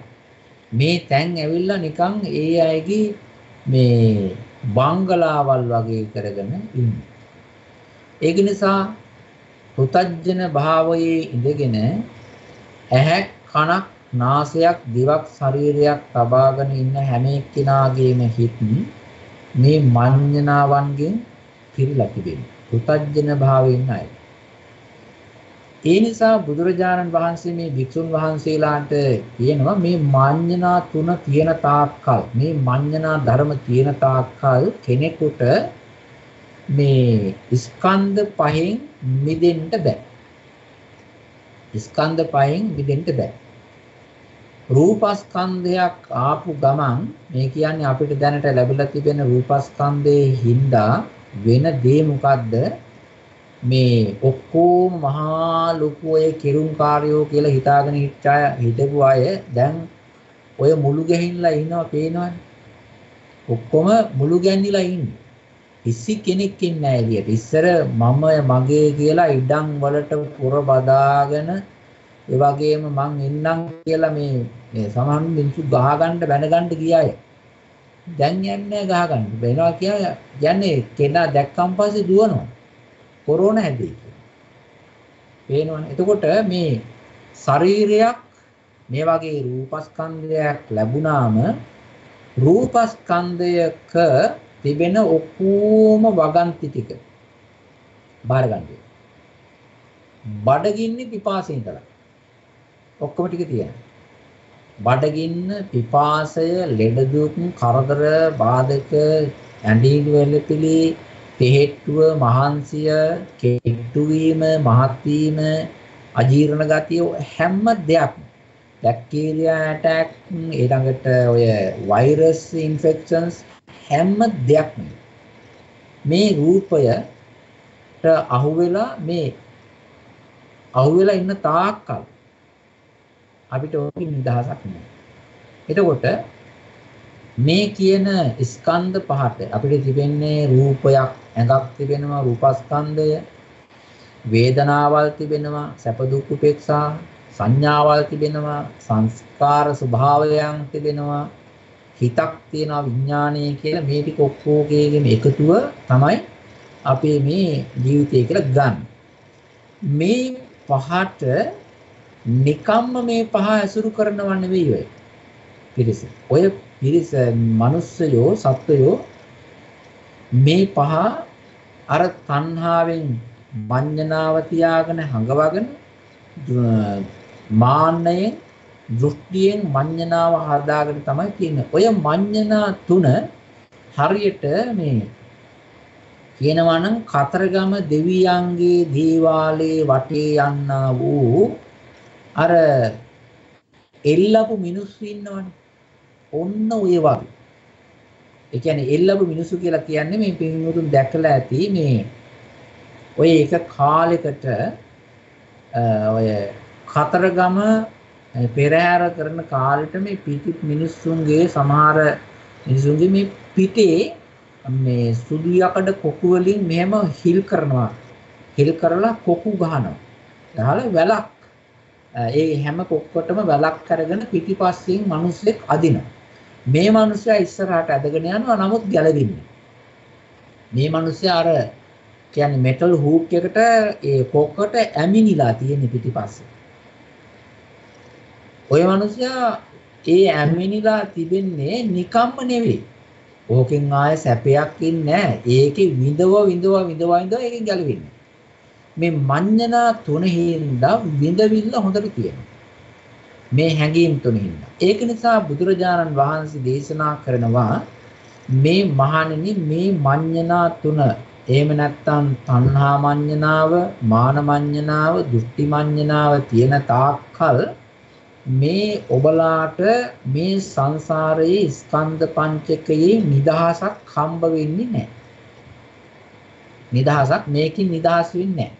මේ තැන් ඇවිල්ලා නිකන් ඒ අයගේ මේ බංගලාවල් වගේ කරගෙන ඉන්නේ. ඒක නිසා පුතජන භාවයේ ඉඳගෙන ඇහැක් කනක් නාසයක් දිවක් ශරීරයක් තබාගෙන ඉන්න හැම එක්කෙනාගේම හිත මේ මඤ්ඤණාවන්ගෙන් පිරීලා තිබෙනවා. පුතජන භාවයේ ඉන්න අය. ඒ නිසා බුදුරජාණන් වහන්සේ මේ භික්ෂුන් වහන්සේලාට කියනවා මේ මඤ්ඤණා තුන තියෙන තාක්කල් මේ මඤ්ඤණා ධර්ම තියෙන තාක්කල් කෙනෙකුට මේ ස්කන්ධ පහෙන් මිදෙන්න බෑ. ස්කන්ධ පහෙන් මිදෙන්න බෑ. රූපස්කන්ධයක් ආපු ගමන් මේ කියන්නේ අපිට දැනට ලැබිලා තිබෙන රූපස්කන්ධයේ හින්දා වෙන දේ මොකද්ද? මේ ඔක්කොම මහා ලොකු ඔය කිරුම්කාරයෝ කියලා හිතාගෙන හිටපු අය දැන් ඔය මුළු ගැහිලා ඉන්නවා පේනවනේ. ඔක්කොම මුළු ගැන්නිලා ඉන්නේ. කිසි කෙනෙක් ඉන්නේ නැහැ එළියට. ඉස්සර මම මගේ කියලා ඉඩම් වලට පුර බදාගෙන ඒ වගේම මං ඉන්නම් කියලා මේ සමහර මිනිස්සු ගහ ගන්න බැන ගන්න ගියාය. දැන් යන්නේ ගහ ගන්න. වෙනවා කියන්නේ කෙනා දැක්කන් පස්සේ දුවනවා. කොරෝනා හැදේ. පේනවනේ. එතකොට මේ ශරීරයක් මේ වගේ රූපස්කන්ධයක් ලැබුණාම රූපස්කන්ධයක තිබෙන ඔක්කොම වගන්ති ටික බාර ගන්න. බඩගින්නේ පිපාසයෙන් ඉඳලා. ඔක්කොම ටික තියෙනවා. බඩගින්න, පිපාසය, ලෙඩ දුක්, කරදර, බාධක, ඇඬීළු වෙලපිලි, තෙහෙට්ටුව, මහන්සිය, කෙට්ටු වීම, මහත් වීම, අජීර්ණ ගතිය හැම දෙයක්ම බැක්ටීරියා ඇටැක් ඊළඟට ඔය වෛරස් ඉන්ෆෙක්ෂන්ස් හැම දෙයක්ම මේ රූපයට අහුවෙලා ඉන්න තාක්කල් අපිට ඕකෙ නිදහසක් නෑ. එතකොට මේ කියන ස්කන්ධ පහට අපිට තිබෙන්නේ රූපයක්, ඇඟක් තිබෙනවා, රූපස්කන්ධය, වේදනාවල් තිබෙනවා, සැප දුක් උපේක්ෂා, සංඥාවල් තිබෙනවා, සංස්කාර ස්වභාවයන් තිබෙනවා, හිතක් තියෙනවා, විඥානය කියලා මේ ටික ඔක්කොගේම එකතුව තමයි අපේ මේ ජීවිතය කියලා ගන්න. මේ පහට නිකම්ම මේ පහ ඇසුරු කරනව නෙවෙයි ඔය පිරිස. ඔය පිරිස මිනිස්සයෝ සත්වයෝ මේ පහ අර තණ්හාවෙන් මඤ්ඤණාව තියාගෙන හඟවගෙන මාන්නයෙන් දෘෂ්ටියෙන් මඤ්ඤණාව හදාගෙන තමයි තියෙන්නේ. ඔය මඤ්ඤණා තුන හරියට මේ කියනවා නම් කතරගම දෙවියන්ගේ දේවාලේ වටේ යන්නා වූ අර එල්ලපු මිනිස්සු ඉන්නවනේ. ඔන්න ඔය වගේ. ඒ කියන්නේ එල්ලපු මිනිස්සු කියලා කියන්නේ මේ පින්වතුන් දැකලා ඇති මේ ඔය එක කාලයකට ඔය කතරගම පෙරහැර කරන කාලෙට මේ පිටි මිනිස්සුන්ගේ සමහර මිනිස්සුන්ගේ මේ පිටේ මේ සුදු යකඩ කොකු වලින් මෙහෙම හිල් කරනවා. හිල් කරලා කොකු ගහනවා. ගහලා වැලක් ඒ හැම කොක්කටම වැලක් අරගෙන පිටිපස්සෙන් මිනිස්සෙක් අදිනවා. මේ මිනිස්සයා ඉස්සරහට ඇදගෙන යනවා නමුත් ගැලවෙන්නේ. මේ මිනිස්සයා අර කියන්නේ මෙටල් හූක් එකට ඒ කොක්කට ඇමිනිලා තියෙන පිටිපස්සේ. ඔය මිනිස්සයා ඒ ඇමිනිලා තිබෙන්නේ නිකම්ම නෙවෙයි. ඕකෙන් ආයේ සැපයක් ඉන්නේ නැහැ. ඒකේ විඳව ඒකෙන් ගැලවෙන්නේ. මේ මඤ්ඤණා තුනෙහිඳ විඳවිල්ල හොඳට තියෙනවා. මේ හැඟීම් තුනෙහිඳ. ඒක නිසා බුදුරජාණන් වහන්සේ දේශනා කරනවා මේ මහණෙනි මේ මඤ්ඤණා තුන එහෙම නැත්නම් තණ්හා මඤ්ඤණාව, මාන මඤ්ඤණාව, දෘෂ්ටි මඤ්ඤණාව තියෙන තාක්කල් මේ ඔබලාට මේ සංසාරයේ ස්කන්ධ පංචකයේ නිදහසක් හම්බ වෙන්නේ නැහැ. නිදහසක් මේකෙන් නිදහස් වෙන්නේ නැහැ.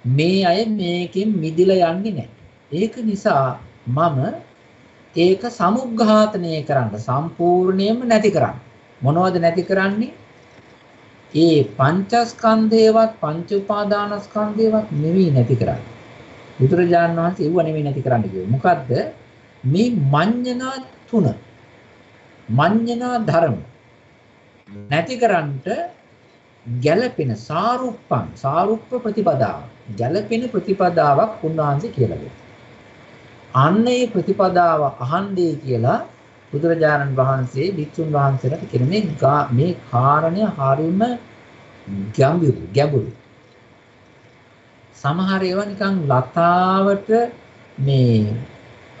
මේ අය මේකෙන් මිදිලා යන්නේ නැහැ. ඒක නිසා මම ඒක සමුග්ඝාතනය කරන්න සම්පූර්ණයෙන්ම නැති කරන්න. මොනවද නැති කරන්නේ? ඒ පංචස්කන්ධේවත් පංච උපාදානස්කන්ධේවත් නෙවෙයි නැති කරන්නේ. බුදුරජාණන් වහන්සේ ඒව නෙවෙයි නැති කරන්න කිව්වේ. මොකද්ද? මේ මඤ්ඤණා තුන. මඤ්ඤණා ධර්ම නැති කරන්නට ගැළපෙන සාරුප්ප ප්‍රතිපදාව. ගැළපෙන ප්‍රතිපදාවක් උන්වහන්සේ කියලා දෙනවා. අන්න ඒ ප්‍රතිපදාව අහන්නේ කියලා බුදුරජාණන් වහන්සේ වික්ෂුන් වහන්සේලාට කියන මේ කාරණය හරියම ගැඹුරු. සමහර ඒවා නිකන් ලතාවට මේ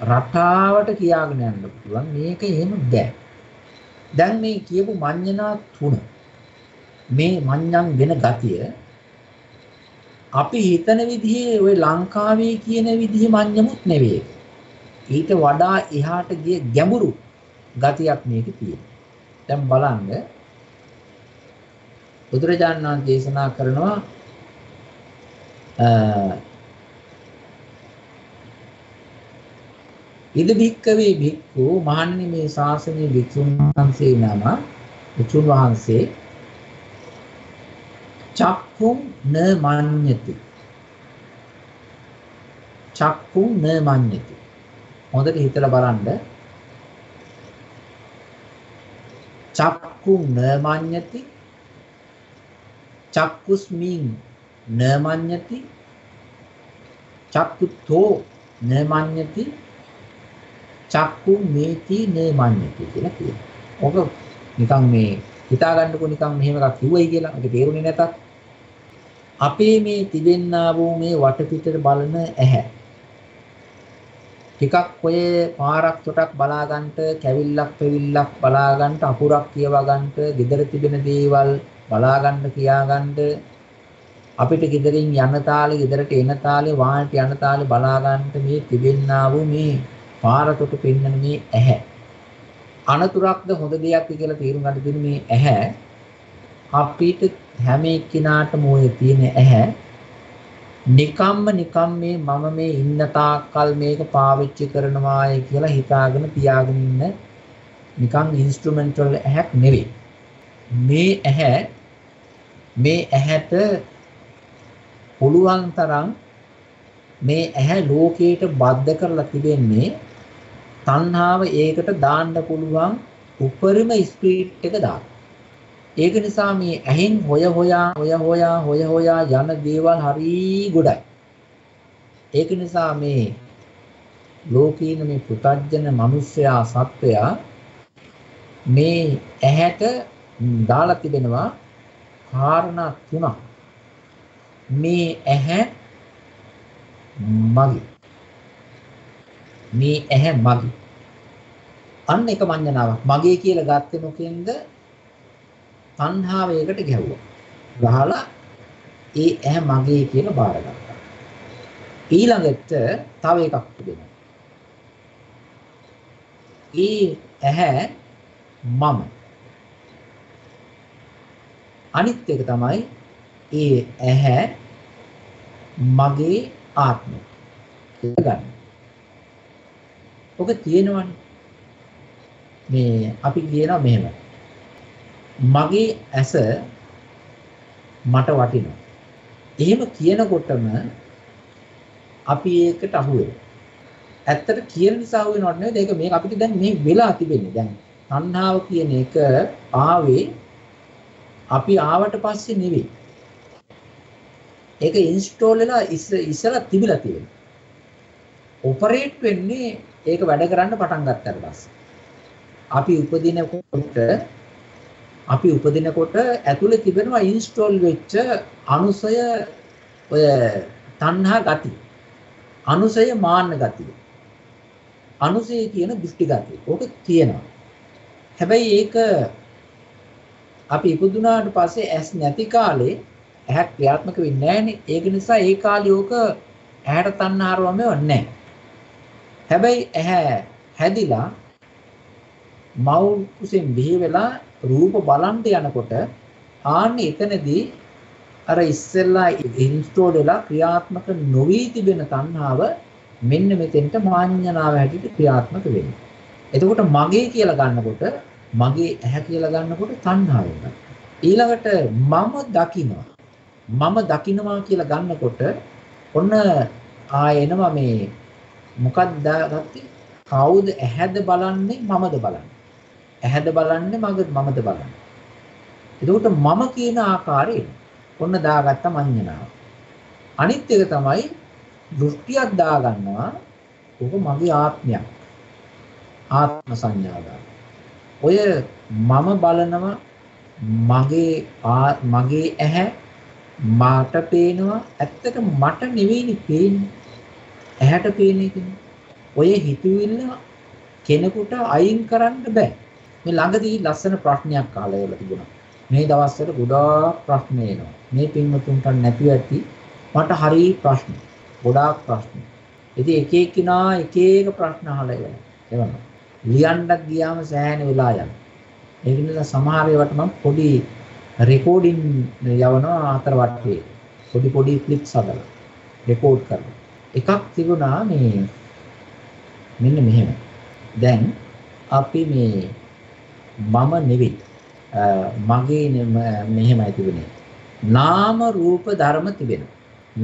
රටාවට කියාගෙන යන්න පුළුවන්. මේක එහෙම බෑ. දැන් මේ කියපු මඤ්ඤණා තුන මේ මඤ්ඤම් වෙන ගතිය අපි හිතන විදිහේ ওই ලංකාවේ කියන විදිහේ මඤ්ඤමුත් නෙවෙයි. ඊට වඩා එහාට ගිය ගැඹුරු ගතියක් මේකේ තියෙනවා. දැන් බලන්න බුදුරජාණන් වහන්සේ දේශනා කරනවා ඉද භික්කවේ භික්ඛු මහණනි මේ ශාසනයේ භික්ෂුන් වහන්සේ නම භික්ෂුන් වහන්සේ චක්ඛුම් න මඤ්ඤති චක්ඛුම් න මඤ්ඤති හොඳට හිතලා බලන්න චක්ඛුම් න මඤ්ඤති චක්කුස්මින් න මඤ්ඤති චක්කුතෝ න මඤ්ඤති චක්කු මේති න මඤ්ඤති කියලා කියනවා. ඔක නිකන් මේ හිතා ගන්නකො නිකන් මෙහෙම එකක් කිව්වයි කියලා. ඒක තේරුනේ නැතත් අපේ මේ තිබෙන්නා වූ මේ වටපිටට බලන ඇහැ ටිකක් ඔය පාරක් තොටක් බලා ගන්නට, කැවිල්ලක් පෙවිල්ලක් බලා ගන්නට, අකුරක් කියවා ගන්නට, gedara තිබෙන දේවල් බලා ගන්න කියා ගන්නට, අපිට ගෙදරින් යන තාලේ, ගෙදරට එන තාලේ, වාහනට යන තාලේ බලා ගන්නට මේ තිබෙන්නා වූ මේ පාරකට පෙන්වන මේ ඇහැ. අනතුරක්ද හොඳ දෙයක්ද කියලා තීරුම් ගන්න දෙන මේ ඇහැ අපිට හැම එක්කිනාටම ඔය තියෙන ඇහැ නිකම්ම මේ මම මේ ඉන්න තාක්කල් මේක පාවිච්චි කරනවායි කියලා හිතාගෙන තියාගෙන ඉන්න නිකන් ඉන්ස්ට්‍රුමෙන්ටල් ඇහැක් නෙවෙයි. මේ ඇහැට පුළුවන් තරම් මේ ඇහැ ලෝකයට බද්ධ කරලා තිබෙන්නේ තණ්හාව ඒකට දාන්න පුළුවන් උපරිම ස්පීඩ් එක දාන්න. ඒක නිසා මේ ඇහෙන් හොය හොයා යන දේවල් හරි ගොඩයි. ඒක නිසා මේ ලෝකීන මේ පුතඥ මිනිස්සයා සත්වයා මේ ඇහැට දාලා තිබෙනවා කාරණා තුනක්. මේ ඇහැ මගේ. මේ ඇහැ මගේ. අන්න එක මඤ්ඤණාවක්. මගේ කියලා ගත්තේ මොකෙන්ද? තණ්හාව ඒකට ගැහුවා. ගහලා ඒ ඇහැ මගේ කියලා බාරගත්තා. ඊළඟට තව එකක් තිබෙනවා. ඒ ඇහැ මම. අනිත් එක තමයි ඒ ඇහැ මගේ ආත්මය කියලා ගන්න. ඔක තියෙනවනේ. මේ අපි කියනවා මෙහෙම. මගේ ඇස මට වටිනවා. එහෙම කියනකොටම අපි ඒකට අහු වෙනවා. ඇත්තට කියන නිසා අහු වෙනවට නෙවෙයි. ඒක මේක අපිට දැන් මේ වෙලා තිබෙන්නේ. දැන් තණ්හාව කියන එක ආවේ අපි ආවට පස්සේ නෙවෙයි. ඒක ඉන්ස්ටෝල් වෙලා ඉස්සලා තිබිලා තියෙනවා. ඔපරේට් වෙන්නේ ඒක වැඩ කරන්න පටන් ගත්තාට පස්සේ. අපි උපදිනකොට ඇතුලේ තිබෙනවා ඉන්ස්ටෝල් වෙච්ච අනුසය ඔය තණ්හා ගති. අනුසය මාන්න ගතිය. අනුසය කියන දෘෂ්ටි ගතිය. ඕක තියෙනවා. හැබැයි ඒක අපි ඉපදුනාට පස්සේ ඇස් නැති කාලේ ඇහැ ක්‍රියාත්මක වෙන්නේ නැහනේ. ඒක නිසා ඒ කාලේ ඕක ඇහැට තණ්හාරවම නැහැ. හැබැයි ඇහැ හැදිලා මව් කුසෙන් බිහි වෙලා රූප බලන්න යනකොට ආන්නේ එතනදී අර ඉස්සෙල්ලා ඉන්ස්ටෝල් වෙලා ක්‍රියාත්මක නොවි තිබෙන තණ්හාව මෙන්න මෙතෙන්ට මාඤ්ඤණාව හැටියට ක්‍රියාත්මක වෙනවා. එතකොට මගේ කියලා ගන්නකොට මගේ ඇහැ කියලා ගන්නකොට තණ්හාව වෙනවා. ඊළඟට මම දකින්නවා කියලා ගන්නකොට ඔන්න එනවා මේ මොකක්ද ගත්තේ? කවුද ඇහැද බලන්නේ මමද බලන්නේ? ඇහැද බලන්නේ මමද බලන්නේ? එතකොට මම කියන ආකාරයෙන් ඔන්න දාගත්ත මඤ්ඤණාව. අනිත් එක තමයි දෘෂ්ටියක් දාගන්නවා. ඕක මගේ ආත්මයක්. ආත්ම සංඥාව. ඔය මම බලනවා මගේ ඇහැ මාට පේනවා. ඇත්තට මට නෙවෙයිනේ පේන්නේ. ඇහැට පේන්නේ කියන්නේ. ඔය හිතුවිල්ල කෙනෙකුට අයින් කරන්න බෑ. මේ ළඟදී ලස්සන ප්‍රශ්නයක් අහලා ඒවල තිබුණා. මේ දවස්වල ගොඩාක් ප්‍රශ්න එනවා. මේ පින්වතුන්ට නැතුව ඇති මට හරි ප්‍රශ්න. ගොඩාක් ප්‍රශ්න. ඉතින් එක එක්කිනා එක එක ප්‍රශ්න අහලා එවනවා. ලියන්නත් ගියාම සෑහෙන වෙලා යනවා. ඒක නිසා සමහර ඒවාට මම පොඩි රෙකෝඩින් යවනවා අතර වටේ. පොඩි ක්ලිප්ස් හදලා රෙකෝඩ් කරනවා. එකක් තිබුණා මේ මෙන්න මෙහෙම. දැන් අපි මේ මම නෙවෙයි මගේ මෙහෙමයි තිබුණේ. නාම රූප ධර්ම තිබෙනවා.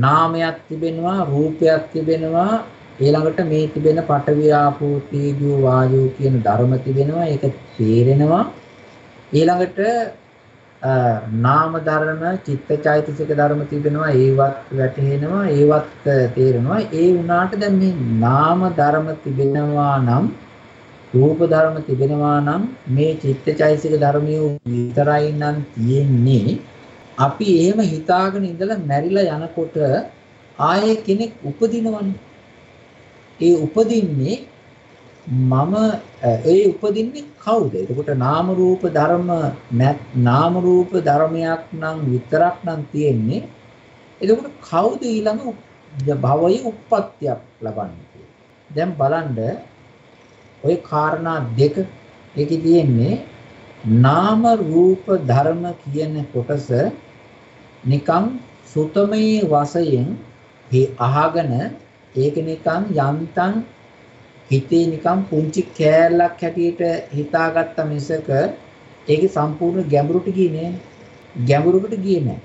නාමයක් තිබෙනවා, රූපයක් තිබෙනවා, ඊළඟට මේ තිබෙන පඨවි ආපෝ තේජෝ වායෝ කියන ධර්ම තිබෙනවා. ඒක තේරෙනවා. ඊළඟට නාම ධර්ම, චිත්තචෛතසික ධර්ම තිබෙනවා. ඒවත් වැටහෙනවා, ඒවත් තේරෙනවා. ඒ වුණාට දැන් මේ නාම ධර්ම තිබෙනවා නම්, රූප ධර්ම තිබෙනවා නම්, මේ චිත්තචෛතසික ධර්මිය විතරයි නම් තියෙන්නේ. අපි එහෙම හිතාගෙන ඉඳලා මැරිලා යනකොට ආයේ කෙනෙක් උපදිනවනේ. ඒ උපදින්නේ මම ඒ උපදින්නේ කවුද? එතකොට නාම රූප ධර්මයක් නම් විතරක් නම් තියෙන්නේ. එතකොට කවුද ඊළඟ භවයේ උප්පත්තියක් ලබන්නේ? දැන් බලන්න ওই කාරණා දෙක ඒකේ තියෙන්නේ නාම රූප ධර්ම කියන කොටස නිකන් සුතමේ වශයෙන් අහගෙන ඒක නිකන් යන්තම් හිතේ නිකන් පුංචි කෑල්ලක් හැටියට හිතාගත්ත මිසක ඒකේ සම්පූර්ණ ගැඹුරට ගියේ නෑ. ගැඹුරකට ගියේ නෑ.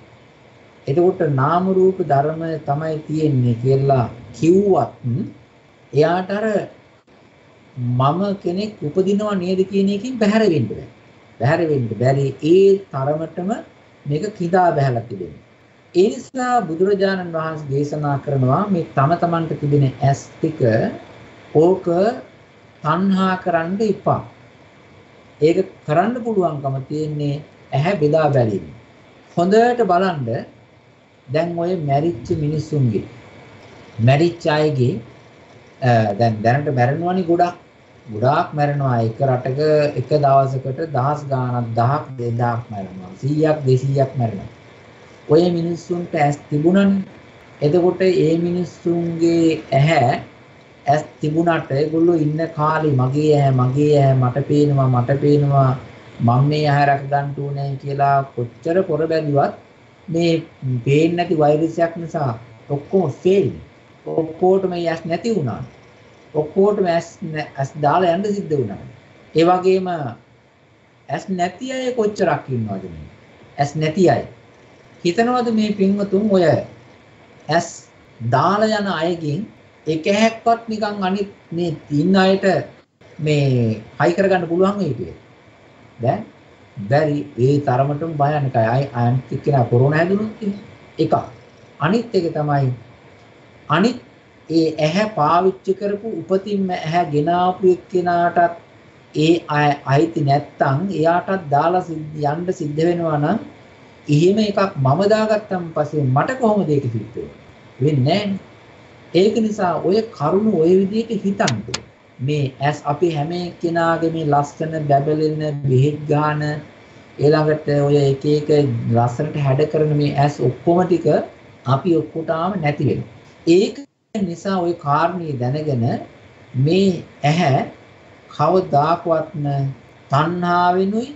එතකොට නාම රූප ධර්ම තමයි තියෙන්නේ කියලා කිව්වත් එයාට අර මම කෙනෙක් උපදිනව නේද කියන එකකින් බැහැර වෙන්න බෑ. බැහැර වෙන්න බැරි ඒ තරමටම මේක කිඳා බහැලා තිබෙනවා. ඒ නිසා බුදුරජාණන් වහන්සේ දේශනා කරනවා මේ තමන්ට තිබෙන ඇස් ටික ඕක තණ්හා කරන්න එපා. ඒක කරන්න පුළුවන්කම තියෙන්නේ ඇහැ බෙදා බැලීම. හොඳට බලන්න දැන් ඔය මැරිච්ච මිනිස්සුන්ගේ මැරිච්ච අයගේ දැන් දැනට මැරෙනවනේ ගොඩාක් මැරෙනවා. එක රටක එක දවසකට දහස් ගාණක් 1000ක් 2000ක් මැරෙනවා. 100ක් 200ක් මැරෙනවා. ඔය මිනිස්සුන්ට ඇස් තිබුණනේ. එතකොට ඒ මිනිස්සුන්ගේ ඇස් තිබුණාට ඒගොල්ලෝ ඉන්න කාලේ මගේ ඇහැ මට පේනවා මම මේ ඇහැ රැක ගන්න ඕනේ කියලා කොච්චර පොර බැලුවත් මේ පේන්නේ නැති වෛරසයක් නිසා ඔක්කොම ෆේල්. ඔක්කොටම ඇස් නැති වුණා. ඔක්කොටම ඇස් දාලා යන්න සිද්ධ වුණා. ඒ වගේම ඇස් නැති අය කොච්චරක් ඉන්නවද මේ? ඇස් නැති අය හිතනවද මේ පින්වතුන් ඔය ඇස් දාලා යන අයගෙන් එක හැක්වත් නිකන් අනිත් මේ තින්න අයට මේ හයි කරගන්න පුළුවන් වෙයි කියලා. දැන් බැරි ඒ තරමටම භයානකයි. අනිත් එක්කෙනා කොරෝනා හැදුනොත් එක. අනිත් එක තමයි අනිත් ඒ ඇහැ පාවිච්චි කරපු උපතින්ම ඇහැ ගෙනාපු එක්කෙනාටත් ඒ අයිති නැත්තම් එයාටත් දාලා යන්න සිද්ධ වෙනවා නම් එහෙම එකක් මම දාගත්තන් පස්සේ මට කොහොමද ඒක සිද්ධ වෙන්නේ? ඒක නිසා ඔය කරුණ ඔය විදිහට හිතන්න. මේ ඇස් අපි හැම කෙනාගේ මේ ලස්සන බැබලෙන බෙහෙත් ගන්න ඊළඟට ඔය එක එක ලස්සනට හැඩ කරන මේ ඇස් ඔක්කොම ටික අපි ඔක්කොටම නැති වෙනවා. ඒක නිසා ওই කාරණේ දැනගෙන මේ ඇහැ කවදාකවත්ම තණ්හාවෙනුයි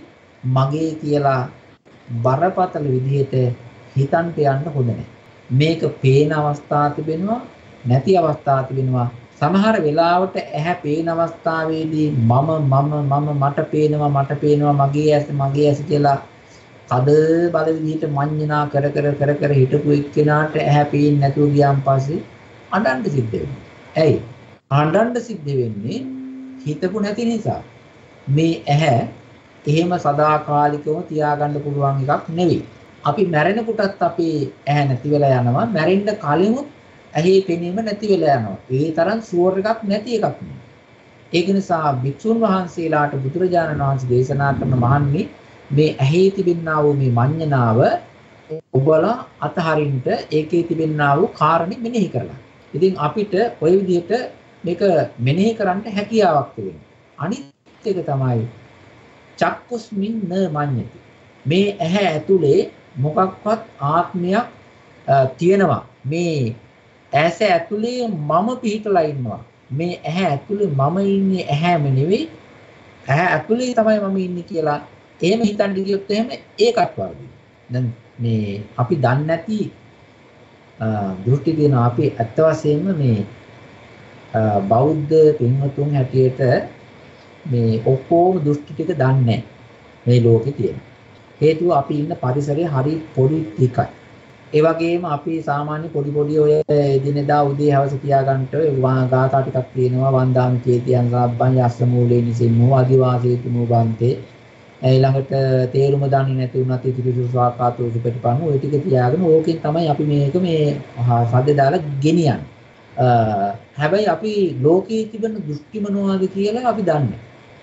මගේ කියලා බරපතල විදිහට හිතන්ට යන්න හොඳ නැහැ. මේක පේන අවස්ථා තිබෙනවා නැති අවස්ථා තිබෙනවා. සමහර වෙලාවට ඇහැ පේන අවස්ථාවේදී මම මට පේනවා මගේ ඇස් කියලා තද බල විදිහට මඤ්ඤණා කර හිටපු එක්කෙනාට ඇහැ පේන්නේ නැතුව ගියාන් පස්සේ අඬන්න සිද්ධ වෙනවා. ඇයි? අඬන්න සිද්ධ වෙන්නේ හිතපු නැති නිසා. මේ ඇහැ එහෙම සදාකාලිකව තියාගන්න පුළුවන් එකක් නෙවෙයි. අපි මැරෙනකොටත් අපේ ඇහැ නැති වෙලා යනවා. මැරෙන්න කලිනුත් ඇහි පෙනීම නැති වෙලා යනවා. ඒ තරම් ෂුවර් එකක් නැති එකක් නෙවෙයි. ඒක නිසා භික්ෂුන් වහන්සේලාට බුදුරජාණන් වහන්සේ දේශනා කරන මහන්නේ මේ ඇහි තිබෙනා වූ මේ මඤ්ඤණාව ඔබලා අතහරින්න ඒකේ තිබෙනා වූ කාරණේ මෙනෙහි කරලා. ඉතින් අපිට ওই විදිහට මේක මෙනෙහි කරන්න හැකියාවක් තිබෙනවා. අනිත් එක තමයි චක්කුස්මින් න මඤ්ඤති. මේ ඇහැ ඇතුලේ මොකක්වත් ආත්මයක් තියෙනවා. මේ ඇස ඇතුලේ මම පිහිටලා ඉන්නවා. මේ ඇහැ ඇතුලේ මම ඉන්නේ ඇහැම නෙවෙයි. ඇහැ ඇතුලේ තමයි මම ඉන්නේ කියලා එහෙම හිතන්න ගියොත් එහෙම ඒකත් වර්ධි. දැන් මේ අපි දන්නේ නැති දෘෂ්ටි දින අපි ඇත්ත වශයෙන්ම මේ බෞද්ධ පින්වතුන් හැටියට මේ ඔක්කොම දෘෂ්ටි ටික දන්නේ නැහැ මේ ලෝකේ තියෙන. හේතුව අපි ඉන්න පරිසරය හරි පොඩි ටිකයි. ඒ වගේම අපි සාමාන්‍ය පොඩි ඔය දිනදා උදේ හවස තියාගන්නට ගාථා ටිකක් තියෙනවා. වන්දාමි චේතියන් රබ්බන් යස්ස මූලේ නිසින්නෝ ආදිවාසීතුමෝ බන්තේ. ඊළඟට තේරුම දන්නේ නැති වුණත් ඉතිපිසු ස්වාකාතෝ සුපටිපන්න ඔය ටික තියාගෙන ඕකෙන් තමයි අපි මේක මේ සද්ද දාලා ගෙනියන්නේ. හැබැයි අපි ලෝකයේ තිබෙන දෘෂ්ටි මොනවද කියලා අපි දන්නේ.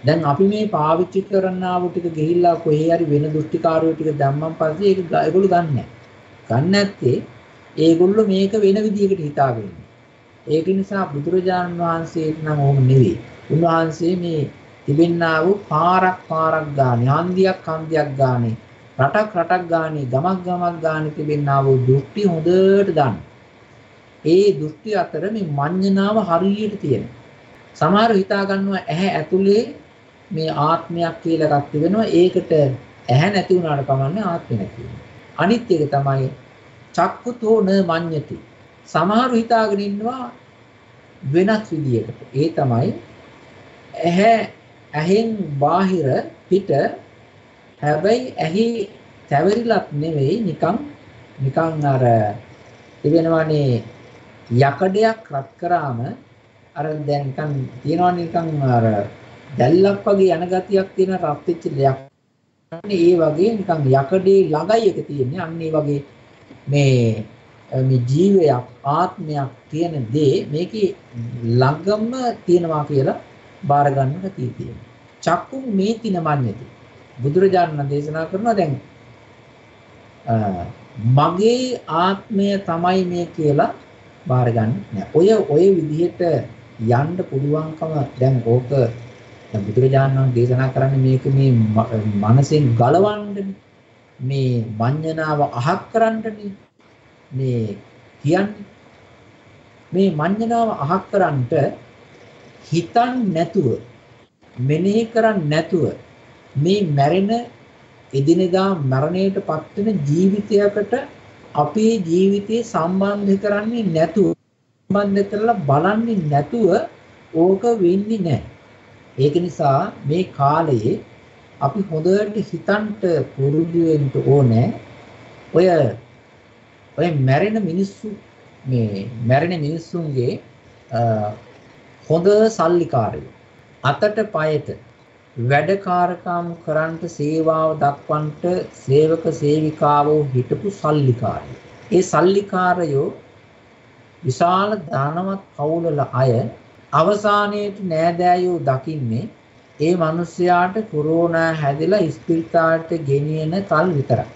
දැන් අපි මේ පාවිච්චි කරන්නා වූ ටික ගිහිල්ලා කොහේ හරි වෙන දෘෂ්ටිකාරයෝ ටික දැම්මන් පස්සේ ඒක ඒගොල්ලෝ ගන්න නැහැ. ගන්න නැත්තේ ඒගොල්ලෝ මේක වෙන විදිහකට හිතාගෙන ඉන්නේ. ඒක නිසා බුදුරජාණන් වහන්සේට නම් ඕම නෙවෙයි. උන්වහන්සේ මේ තිබෙන්නා වූ පාරක් ගානේ, හන්දියක් ගානේ, රටක් ගානේ, ගමක් ගානේ තිබෙන්නා වූ දෘෂ්ටි හොඳට දාන්න. ඒ දෘෂ්ටි අතර මේ මඤ්ඤණාව හරියට තියෙනවා. සමහර හිතා ගන්නවා ඇහැ ඇතුලේ මේ ආත්මයක් කියලා එකක් තිබෙනවා. ඒකට ඇහැ නැති වුණාට කමන්නේ ආත්මය නැති වෙනවා. අනිත් එක තමයි චක්කුතෝ න මඤ්ඤති. සමහර හිතාගෙන ඉන්නවා වෙනත් විදියකට. ඒ තමයි ඇහෙන් බාහිර පිට හැබැයි ඇහි තැවරිලක් නෙවෙයි නිකන් අර තිබෙනවානේ යකඩයක් රත් කරාම අර දැන් නිකන් තියනවනේ නිකන් අර දැල්ලක් වගේ යන ගතියක් තියෙන රත් වෙච්ච දෙයක්. ඒ වගේ නිකන් යකඩේ ළඟයි එක තියෙන්නේ. අන්න ඒ වගේ මේ ජීවයක් ආත්මයක් තියෙන දේ මේකේ ළඟම තියෙනවා කියලා බාර ගන්නට තියෙනවා. චක්කු මේතින මඤ්ඤති. බුදුරජාණන් දේශනා කරනවා දැන් මගේ ආත්මය තමයි මේ කියලා බාර ගන්න නෑ. ඔය විදිහට යන්න පුළුවන්කම දැන් ඕක බුදුරජාණන් දේශනා කරන්නේ මේක මේ මනසෙන් ගලවන්නනේ. මේ මඤ්ඤණාව අහක් කරන්නනේ. මේ කියන්නේ මේ මඤ්ඤණාව අහක් කරන්නට හිතන් නැතුව මෙනෙහි කරන්නේ නැතුව මේ මැරෙන එදිනෙදා මරණයට පත් වෙන ජීවිතයකට අපේ ජීවිතේ සම්බන්ධ කරන්නේ නැතුව සම්බන්ධ කරලා බලන්නේ නැතුව ඕක වෙන්නේ නැහැ. ඒක නිසා මේ කාලයේ අපි හොඳට හිතන්ට පුරුදු වෙන්න ඕනේ. ඔය මැරෙන මිනිස්සුන්ගේ හොඳ සල්ලිකාරයෝ අතට පයට වැඩකාරකම් කරන්ට සේවාව දක්වන්නට සේවක සේවිකාවෝ හිටපු සල්ලිකාරයෝ. ඒ සල්ලිකාරයෝ විශාල ධනවත් පවුලල අය අවසානයේට නෑදෑයෝ දකින්නේ ඒ මිනිස්යාට කොරෝනා හැදලා ඉස්පිරිතාලට ගෙනියන කල් විතරයි.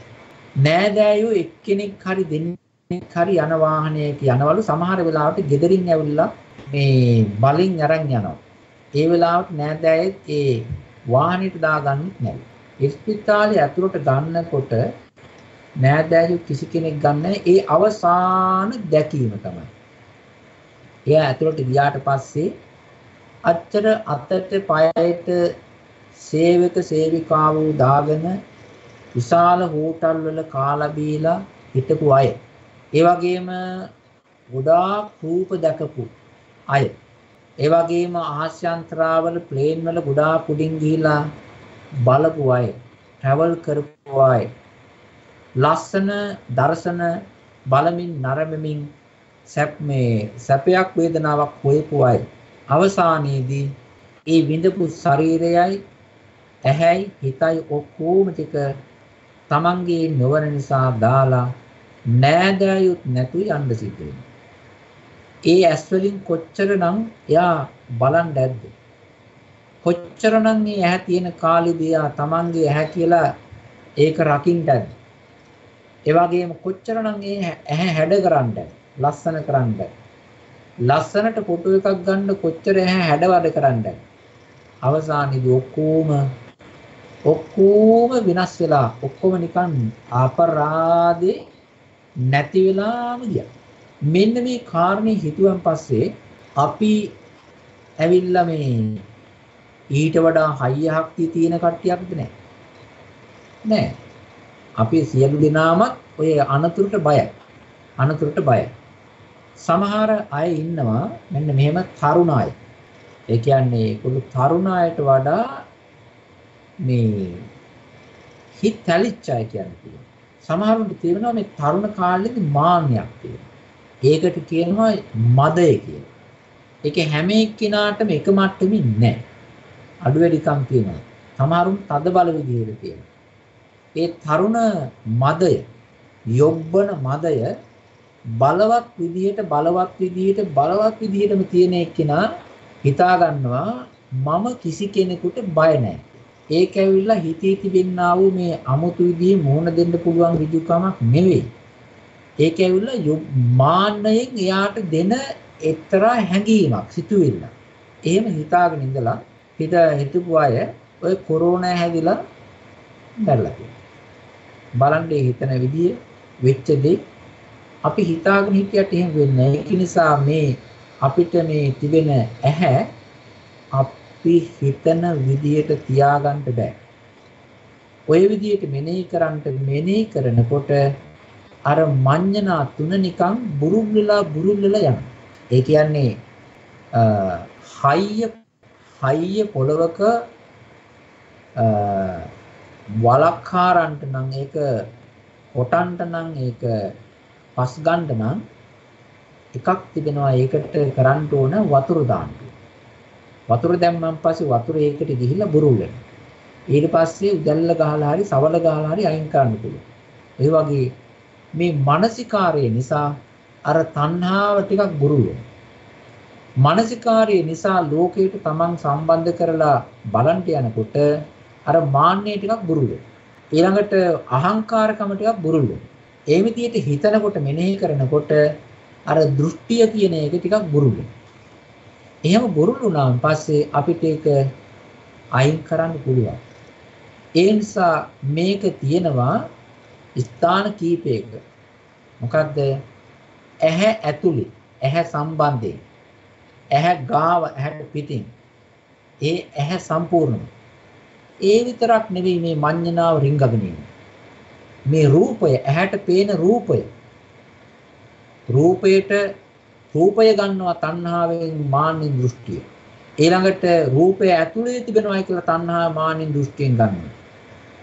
නෑදෑයෝ එක්කෙනෙක් හරි දෙන්නෙක් හරි යන වාහනයක යනවලු. සමහර වෙලාවට ගෙදරින් ඇවිල්ලා මේ බලෙන් අරන් යනවා. ඒ වෙලාවට නෑදෑයෙත් ඒ වාහනේට දාගන්නෙත් නැහැ. ඉස්පිරිතාලේ ඇතුළට ගන්නකොට නෑදෑයෝ කිසි කෙනෙක් ගන්න ඒ අවසාන දැකීම තමයි. එයා ඇතුළට ගියාට පස්සේ අච්චර අතට පයට සේවක සේවිකාවෝ දාගෙන විශාල හෝටල් වල කාලා බීලා හිටපු අය. ඒ වගේම ගොඩාක් රූප දැකපු අය. ඒ වගේම ආශ්‍යන්තරාවල ප්ලේන් වල ගොඩාක් උඩින් ගිහිලා බලපු අය, ට්‍රැවල් කරපු අය. ලස්සන දර්ශන බලමින් නරඹමින් සැපයක් වේදනාවක් හොයපු අය. අවසානයේදී ඒ විඳපු ශරීරයයි ඇහැයි හිතයි ඔක්කොම ටික තමන්ගේ නොවන නිසා දාලා නෑදෑයුත් නැතු යන්න සිද්ධ වෙනවා. ඒ ඇස් වලින් කොච්චරනම් එයා බලන් දැද්ද? කොච්චරනම් මේ ඇහැ තියෙන කාලෙදී එයා තමන්ගේ ඇහැ කියලා ඒක රකින්න දැද්ද? ඒ වගේම කොච්චරනම් මේ ඇහැ හැඩ කරන්න ලස්සන කරන්න ලස්සනට ෆොටෝ එකක් ගන්න කොච්චර ඇහැ හැඩවඩ කරන්න අවසානයේදී ඔක්කොම විනාශ වෙලා ඔක්කොම නිකන් අපරාධේ නැති වෙලාම ගියා. මෙන්න මේ කාරණේ හිතුවන් පස්සේ අපි ඇවිල්ලා මේ ඊට වඩා හයියහක් තියෙන කට්ටියක්ද නැහැ. නෑ. අපි සියලු දෙනාමත් ඔය අනතුරට බයයි. සමහර අය ඉන්නවා මෙන්න මෙහෙම තරුණ අය. ඒ කියන්නේ ඒගොල්ලෝ තරුණ අයට වඩා මේ හිත තැලිච්ච අය කියන්නේ. සමහරුන්ට තියෙනවා මේ තරුණ කාලෙදී මාන්නයක් තියෙනවා. ඒකට කියනවා මදය කියලා. ඒකේ හැම එක්කිනාටම එක මට්ටමින් නැහැ. අඩු වැඩිකම් තියෙනවා. සමහරුන් තද බල විදිහට තියෙනවා. ඒ තරුණ මදය, යොබ්බන මදය බලවත් විදිහටම තියෙන එක්කිනා හිතා ගන්නවා මම කිසි කෙනෙකුට බය නැහැ. ඒක ඇවිල්ලා හිතේ තිබෙනා වූ මේ අමුතු විදිහේ මුහුණ දෙන්න පුළුවන් ඍජුකමක් නෙවෙයි. ඒක ඇවිල්ලා මාන්නයෙන් එයාට දෙන එක්තරා හැඟීමක් සිතුවිල්ල. එහෙම හිතාගෙන ඉඳලා හිතපු අය ඔය කොරෝනා හැදිලා දැරලා තියෙනවා. බලන්න මේ හිතන විදිය වෙච්ච දේ අපි හිතාගෙන හිටියට එහෙම වෙන්නේ නැහැ. ඒක නිසා මේ අපිට මේ තිබෙන ඇහැ අපි හිතන විදියට තියාගන්න බෑ. ඔය විදියට මෙනෙහි කරනකොට අර මඤ්ඤණා තුන නිකන් බුරුල්ලලා යනවා. ඒ කියන්නේ හයිය පොළවක වලක්කාරන්ට නම් ඒක කොටන්ට නම් ඒක පස් ගන්න නම් එකක් තිබෙනවා. ඒකට කරන්න ඕන වතුර දාන්න. වතුර දැම්මන් පස්සේ වතුර ඒකට ගිහිල්ලා බුරුල් වෙනවා. ඊට පස්සේ උදැල්ල ගහලා හරි සවල ගහලා හරි අයින් කරන්න පුළුවන්. ඒ වගේ මේ මානසිකාරය නිසා අර තණ්හාව ටිකක් බුරුල් වෙනවා. මානසිකාරය නිසා ලෝකයට තමන් සම්බන්ධ කරලා බලන්ට යනකොට අර මාන්නය ටිකක් බුරුල් වෙනවා. ඊළඟට අහංකාරකම ටිකක් බුරුල් වෙනවා. ඒ විදිහට හිතනකොට මෙනෙහි කරනකොට අර දෘෂ්ටිය කියන එක ටිකක් බුරුල් වෙනවා. එහෙම බුරුල් වුණාන් පස්සේ අපිට ඒක අයින් කරන්න පුළුවන්. ඒ නිසා මේක තියෙනවා ස්ථාන කීපයක. මොකද්ද? ඇහැ ඇතුලේ, ඇහැ සම්බන්ධයෙන්, ඇහැ ගාව, ඇහැට පිටින්. ඒ ඇහැ සම්පූර්ණයි. ඒ විතරක් නෙවෙයි මේ මඤ්ඤණාව රිංගගෙන ඉන්නේ. මේ රූපය, ඇහැට පේන රූපය. රූපය ගන්නවා තණ්හාවෙන් මාන්නෙන් දෘෂ්ටිය. ඊළඟට රූපය ඇතුලේ තිබෙනවා කියලා තණ්හා මාන්නෙන් දෘෂ්ටියෙන් ගන්නවා.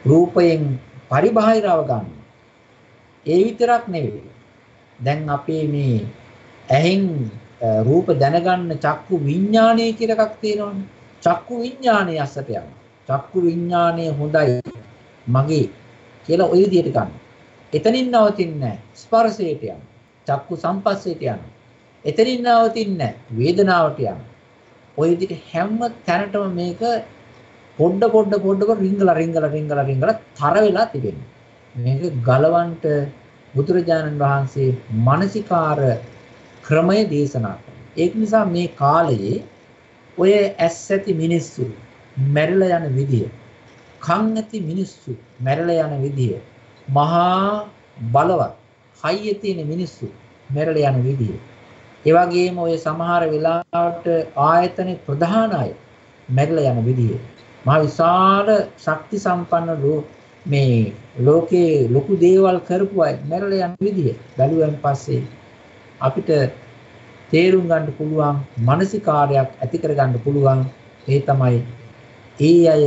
රූපයෙන් පරිබාහිරව ගන්නවා. ඒ විතරක් නෙවෙයි. දැන් අපේ මේ ඇහෙන් රූප දැනගන්න චක්කු විඥානය කියලා එකක් තියෙනවනේ. චක්කු විඥානය අස්සට යනවා. චක්කු විඥානය හොඳයි මගේ කියලා ওই විදිහට ගන්න. එතනින් නවතින්නේ නැහැ. ස්පර්ශයට යනවා. චක්කු සම්පස්සයට යනවා. එතනින් නවතින්නේ නැහැ. වේදනාවට යනවා. ওই විදිහට හැම තැනටම මේක පොඩ රිංගලා තර වෙලා තිබෙනවා. මේක ගලවන්ට බුදුරජාණන් වහන්සේ මානසිකාර ක්‍රමය දේශනා කළා. ඒක නිසා මේ කාලයේ ඔය ඇස් ඇති මිනිස්සු මැරිලා යන විදිය, කන් ඇති මිනිස්සු මැරිලා යන විදිය, මහා බලවත් හයිය තියෙන මිනිස්සු මැරිලා යන විදිය. ඒ වගේම ඔය සමහර වෙලාවට ආයතන ප්‍රධාන අය මැරිලා යන විදිය. මහා විශාල ශක්ති සම්පන්න මේ ලෝකේ ලොකු දේවල් කරපු අය මැරලා යන විදිය බැලුවෙන් පස්සේ අපිට තේරුම් ගන්න පුළුවන් මානසිකාරයක් ඇති කර ගන්න පුළුවන්. ඒ තමයි ඒ අය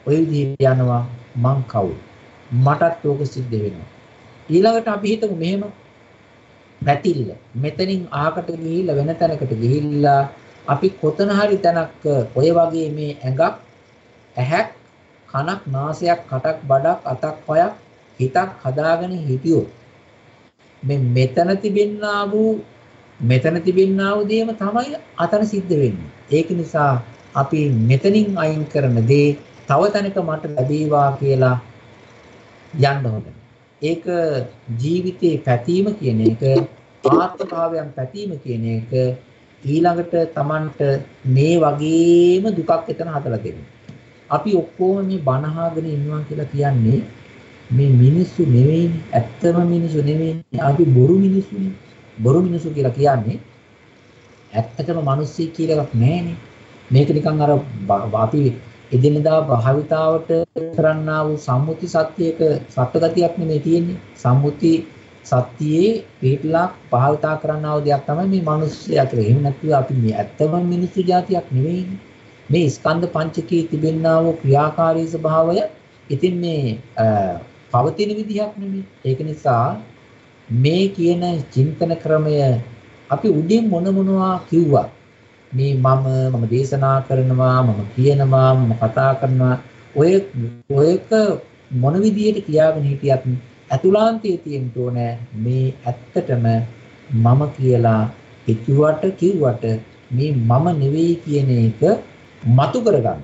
ඔය විදිහට යනවා මං කවුද, මටත් ඕක සිද්ධ වෙනවා. ඊළඟට අපි හිතමු මෙහෙම පැතිල්ල මෙතනින් ආකට ගිහිල්ලා වෙන තැනකට ගිහිල්ලා අපි කොතන හරි තැනක් ඔය වගේ මේ ඇඟක්, ඇහැක්, කනක්, නාසයක්, කටක්, බඩක්, අතක්, පයක්, හිතක් හදාගෙන හිටියොත් මේ මෙතන තිබෙන්නා වූ දේම තමයි අතන සිද්ධ වෙන්නේ. ඒක නිසා අපි මෙතනින් අයින් කරන දේ තව තැනක මට ලැබේවා කියලා යන්න හොඳයි. ඒක ජීවිතේ පැතීම කියන එක, ආත්මභාවයන් පැතීම කියන එක ඊළඟට Tamanට මේ වගේම දුකක් එතන හදලා දෙනවා. අපි ඔක්කොම මේ බනහාගෙන ඉන්නවා කියලා කියන්නේ මේ මිනිස්සු නෙවෙයිනේ, ඇත්තම මිනිස්සු නෙවෙයිනේ. අපි බොරු මිනිස්සුනේ. බොරු මිනිස්සු කියලා කියන්නේ ඇත්තටම මිනිස්සු කියලා එකක් නැහැනේ. මේක නිකන් අර අපි එදිනදා භාවිතාවට කරන්නා වූ සම්මුති සත්‍යයක සත්‍යගතියක් නෙමෙයි තියෙන්නේ. සම්මුති සත්‍යයේ පිටලා භාවිතා කරන්නා වූ දෙයක් තමයි මේ මිනිස්සයා කියලා. එහෙම නැත්නම් අපි මේ ඇත්තම මිනිස්සු జాතියක් නෙවෙයිනේ. මේ ස්කන්ධ පංචකයේ තිබෙනා වූ ක්‍රියාකාරී ස්වභාවය ඉතින් මේ පවතින විදිහක් නෙමෙයි. ඒක නිසා මේ කියන චින්තන ක්‍රමය අපි උඩින් මොනවා කිව්වා මේ මම දේශනා කරනවා, මම කියනවා, මම කතා කරනවා, ඔයක මොන විදියට කියාගෙන හිටියත් අතුලාන්තයේ තියෙන්න ඕනේ මේ ඇත්තටම මම කියලා කිව්වට මේ මම නෙවෙයි කියන එක මතු කරගන්න,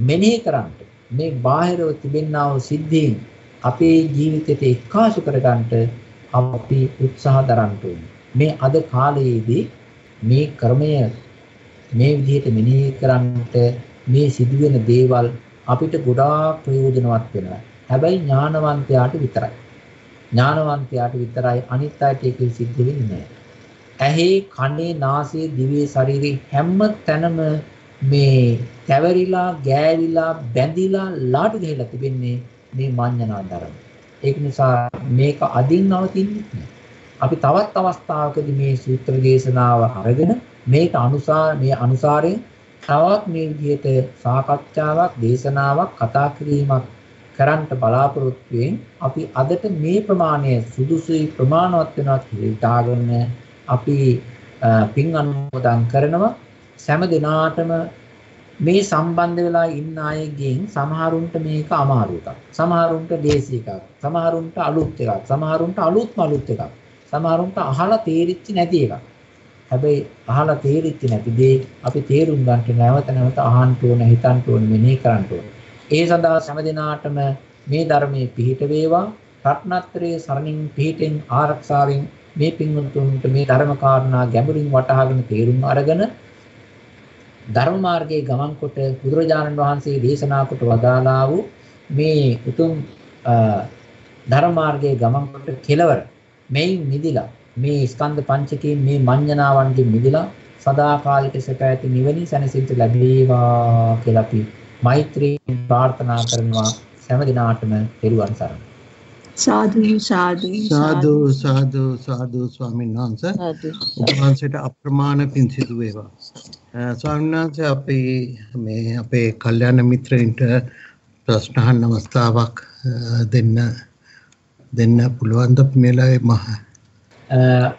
මෙනෙහි කරන්න, මේ බාහිරව තිබෙනා වූ සිද්ධීන් අපේ ජීවිතයට එක්කාසු කරගන්නට අපි උත්සාහ දරන්න ඕනේ. මේ අද කාලයේදී මේ ක්‍රමය මේ විදිහට මෙනෙහි කරන්නට මේ සිදුවෙන දේවල් අපිට ගොඩාක් ප්‍රයෝජනවත් වෙනවා. හැබැයි ඥානවන්තයාට විතරයි. ඥානවන්තයාට විතරයි, අනිත් අයට ඒක සිද්ධ වෙන්නේ නැහැ. ඇහි, කනේ, නාසයේ, දිවේ, ශරීරේ හැම තැනම මේ කැවරිලා, ගෑවිලා, බැඳිලා, ලාටු ගහලා තිබෙන්නේ මේ මඤ්ඤණා ධර්ම. ඒක නිසා මේක අදින් නවතින්නේ නැහැ. අපි තවත් අවස්ථාවකදී මේ සූත්‍ර දේශනාව අරගෙන මේක අනුසාරයෙන් තවත් මේ විදිහට සාකච්ඡාවක්, දේශනාවක්, කතා කිරීමක් කරන්නට බලාපොරොත්තු වෙමින් අපි අදට මේ ප්‍රමාණය සුදුසුයි, ප්‍රමාණවත් වෙනවා කියලා හිතාගෙන අපි පින් අනුමෝදන් කරනවා. සෑම දිනාටම මේ සම්බන්ධ වෙලා ඉන්න අයගෙන් සමහරුන්ට මේක අමාරු එකක්, සමහරුන්ට දේශී එකක්, සමහරුන්ට අලුත් එකක්, සමහරුන්ට අලුත්ම අලුත් එකක්, සමහරුන්ට අහලා තේරිච්ච නැති එකක්. හැබැයි අහලා තේරිච්ච නැති දේ අපි තේරුම් ගන්නට නැවත නැවත අහන්න ඕන, හිතන්න ඕන, මෙනෙහි කරන්න ඕන. ඒ සඳහා සෑම දිනාටම මේ ධර්මයේ පිහිට වේවා. රත්නත්‍රයේ සරණින් පිහිටෙන් ආරක්ෂාවෙන් මේ පින්වතුන්ට මේ ධර්ම කාරණා ගැඹුරින් වටහාගෙන තේරුම් අරගෙන ධර්ම මාර්ගයේ ගමන් කොට බුදුරජාණන් වහන්සේ දේශනා කොට වදාළා වූ මේ උතුම් ධර්ම මාර්ගයේ ගමන් කොට කෙලවර මේන් මිදිලා, මේ ස්කන්ධ පංචකයෙන්, මේ මඤ්ඤණාවන්ගෙන් මිදිලා සදාකාලික සැප ඇති නිවනින් සැනසෙන්න ලැබේවා කියලා අපි මෛත්‍රියෙන් ප්‍රාර්ථනා කරනවා. හැම දිනාටම පෙරුවන් සරණයි. සාදු සාදු සාදු සාදු සාදු ස්වාමීන් වහන්සේ. ඔබ වහන්සේට අප්‍රමාණ පින් සිදු වේවා. ස්වාමීන් වහන්සේ අපේ කල්යාණ මිත්‍රයින්ට ප්‍රශ්න අහන්න අවස්ථාවක් දෙන්න පුළුවන් ද මේලාවේ මහ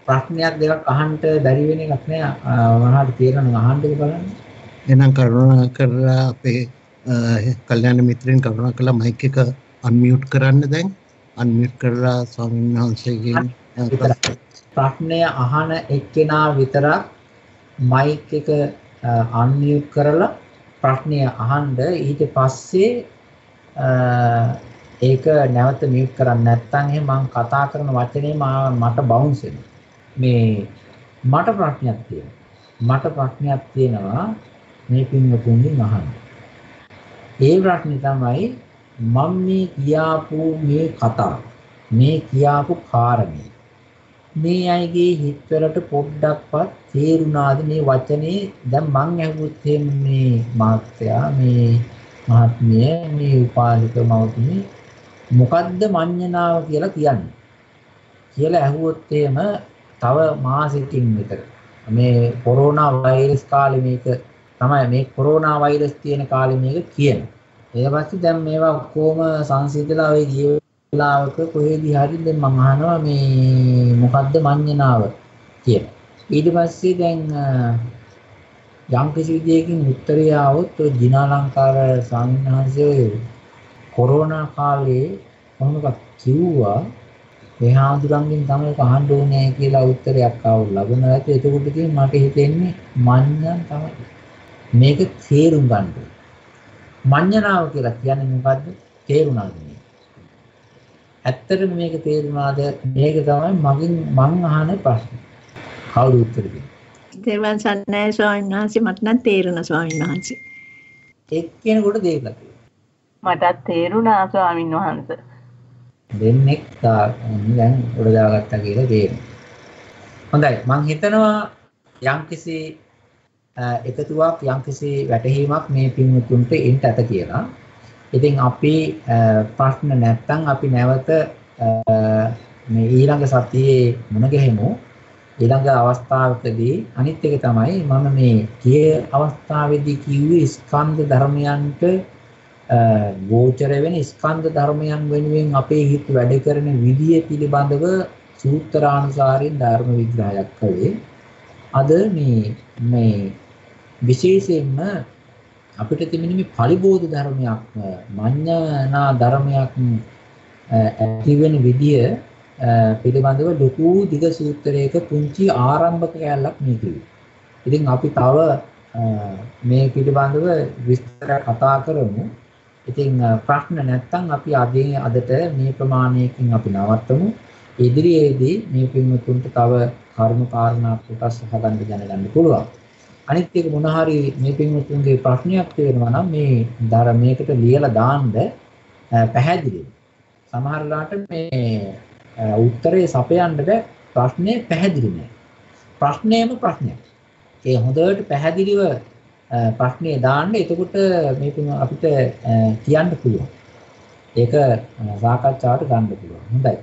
ප්‍රශ්නයක් දෙකක් අහන්න බැරි වෙන එකක් නෑ. වහාට තේරෙනවා අහන්නද බලන්න. එහෙනම් කරුණා කරලා අපේ කල්යාණ මිත්‍රයින් කරුණා කරලා මයික් එක අන්මියුට් කරන්න දැන්. අන්මියුට් කරලා ස්වාමීන් වහන්සේගෙන් ප්‍රශ්නය අහන එක්කෙනා විතරක් මයික් එක අන්මියුට් කරලා ප්‍රශ්නය අහන්න. ඊට පස්සේ ඒක නැවත මියුට් කරන්න. නැත්නම් එහෙනම් මම කතා කරන වචනේ මට බවුන්ස් වෙනවා. මේ මට ප්‍රශ්නයක් තියෙනවා මේ පින්වතුන්ගෙන් අහන්න. ඒ ප්‍රශ්නේ තමයි මම මේ කියාපු මේ කතා, මේ කියාපු කාරණේ මේ අයගේ හිතවලට පොඩ්ඩක්වත් තේරුණාද මේ වචනේ? දැන් මං ඇහුවොත් මේ මාත්‍යා, මේ මහත්මිය, මේ උපාලික මවතුනේ මොකද්ද මඤ්ඤණාව කියලා කියන්නේ කියලා ඇහුවොත් එහෙම තව මාසෙකින් විතර මේ කොරෝනා වෛරස් කාලේ මේක තමයි, මේ කොරෝනා වෛරස් තියෙන කාලේ මේක කියනවා. ඊට පස්සේ දැන් මේවා ඔක්කොම සංසිඳලා ඔය ගිය වෙලාවක කොහෙදී හරි දැන් මම අහනවා මේ මොකද්ද මඤ්ඤණාව කියලා. ඊට පස්සේ දැන් යම් කිසි විදියකින් උත්තරය આવොත් ඔය දිනාලංකාර ස්වාමීන් වහන්සේ කොරෝනා කාලේ මොනවද කිව්වා, මේ හාමුදුරන්ගෙන් තමයි අහන්න ඕනේ කියලා උත්තරයක් ආවොත් ලබනවා. එතකොට ඉතින් මට හිතෙන්නේ මඤ්ඤණ තමයි. මේක තේරුම් ගන්න ඕනේ. මඤ්ඤණාව කියලා කියන්නේ මොකද්ද? තේරුණාද මේ? ඇත්තටම මේක තේරුණාද? මේක තමයි මං අහන ප්‍රශ්නේ. කවුරු උත්තර දෙන්නේ? දේවන් සන්නෑ ස්වාමීන් වහන්සේ. මට නම් තේරුණා ස්වාමීන් වහන්සේ. එක්කෙනෙකුට තේරලා තියෙනවා. මටත් තේරුණා ස්වාමීන් වහන්සේ. දෙන්නෙක් දැන් උඩ දාගත්තා කියලා තේරෙනවා. හොඳයි, මං හිතනවා යම්කිසි එකතුවක්, යම්කිසි වැටහීමක් මේ පින්වතුන්ට එන්න ඇත කියලා. ඉතින් අපි ප්‍රශ්න නැත්තම් අපි නැවත මේ ඊළඟ සතියේ මුණ ගැහෙමු. ඊළඟ අවස්ථාවකදී අනිත් එක තමයි මම මේ කී අවස්ථාවේදී කිව්වේ ස්කන්ධ ධර්මයන්ට ගෝචර වෙන ස්කන්ධ ධර්මයන් වෙනුවෙන් අපේ හිත වැඩ කරන විදිය පිළිබඳව සූත්‍රානුසාරයෙන් ධර්ම විග්‍රහයක් කළේ. අද මේ විශේෂයෙන්ම අපිට තිබෙන මේ පරිබෝධ ධර්මයක්, මඤ්ඤණා ධර්මයක් ඇති වෙන විදිය පිළිබඳව ලොකු දිග සූත්‍රයක පුංචි ආරම්භක කැලලක් මේ කිව්වේ. ඉතින් අපි තව මේ පිළිබඳව විස්තර කතා කරමු. ඉතින් ප්‍රශ්න නැත්නම් අපි අදට මේ ප්‍රමාණයකින් අපි නවත්තමු. ඉදිරියේදී මේ පින්වතුන්ට තව කරුණු කාරණා කොටස් හදන්න දැනගන්න පුළුවන්. අනිත් එක මොන හරි මේ පින්වතුන්ගේ ප්‍රශ්නයක් තියෙනවා නම් මේ මේකට ලියලා දාන්න පැහැදිලි. සමහර ලාට මේ උත්තරේ සපයන්න බෑ ප්‍රශ්නේ පැහැදිලි නෑ. ප්‍රශ්නේම ප්‍රශ්නයක්. ඒ හොඳට පැහැදිලිව ප්‍රශ්නේ දාන්න එතකොට මේක අපිට කියන්න පුළුවන්. ඒක සාකච්ඡාවට ගන්න පුළුවන්. හොඳයි.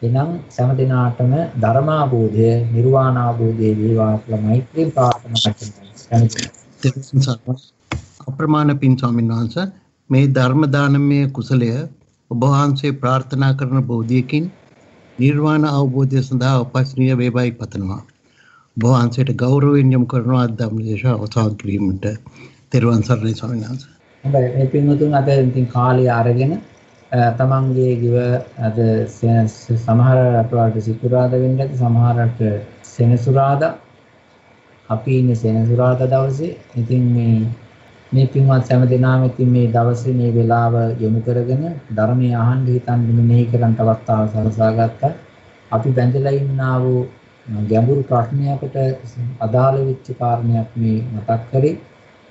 එහෙනම් සෑම දිනාටම ධර්මාභෝධය, නිර්වාණාභෝධය වේවා කියලා මෛත්‍රී ප්‍රාර්ථනා කරනවා. අප්‍රමාණ පින් ස්වාමීන් වහන්සේ මේ ධර්ම දානමය කුසලය ඔබ වහන්සේ ප්‍රාර්ථනා කරන බෝධියකින් නිර්වාණ අවබෝධය සඳහා උපස්නිය වේවායි පතනවා. ඔබ වහන්සේට ගෞරවයෙන් යොමු කරනවා ධම්ම දේශනාව අවසන් කිරීමට. තෙරුවන් සරණයි ස්වාමීන් වහන්සේ. හොඳයි මේ පින්වතුන් අද ඉතින් කාලය අරගෙන තමන්ගේ ගිව අද සමහර රටවල් සිකුරාදා වෙන්න ඇති සමහරට සෙනසුරාදා අපි ඉන්නේ සෙනසුරාදා දවසේ. ඉතින් මේ පින්වත් හැම දිනම ඉතින් මේ දවසේ මේ වෙලාව යොමු කරගෙන ධර්මයේ අහන්න හිතන් මෙනෙහි කරන්න අවස්ථාව සලසා ගත්තා. අපි බැඳලා ඉන්නා වූ ගැඹුරු ප්‍රශ්නයකට අදාළ වෙච්ච කාරණයක් මේ මතක් කරේ.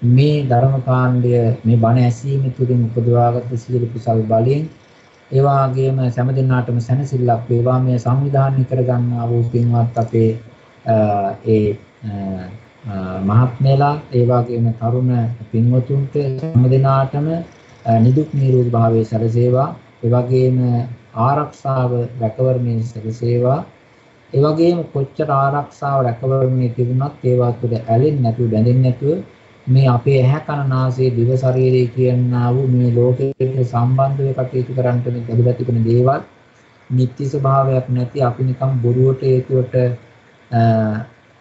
මේ ධර්ම කාණ්ඩය මේ බණ ඇසීම තුළින් උපදවාගත් සියලු කුසල් බලයෙන් ඒ වගේම හැම දිනාටම සැනසෙල්ලක් වේවා. මේ සංවිධානය කරගන්නා වූ පින්වත් අපේ මහත්මයලා ඒ වගේම තරුණ පින්වතුන්ට හැම දිනාටම නිදුක් නිරෝගී භාවයේ සැලසේවා. ඒ වගේම ආරක්ෂාව රැකවරණය සැලසේවා. ඒ වගේම කොච්චර ආරක්ෂාව රැකවරණය තිබුණත් ඒවා තුළ ඇලෙන්නේ නැතුව බැඳෙන්නේ නැතුව මේ අපේ ඇහැ කන නාසය දිව ශරීරය කියනා වූ මේ ලෝකයට සම්බන්ධව කටයුතු කරන්නට මේ ලැබිලා තිබෙන දේවල් නිත්‍ය ස්වභාවයක් නැති අපි නිකම් බොරුවට හේතුවට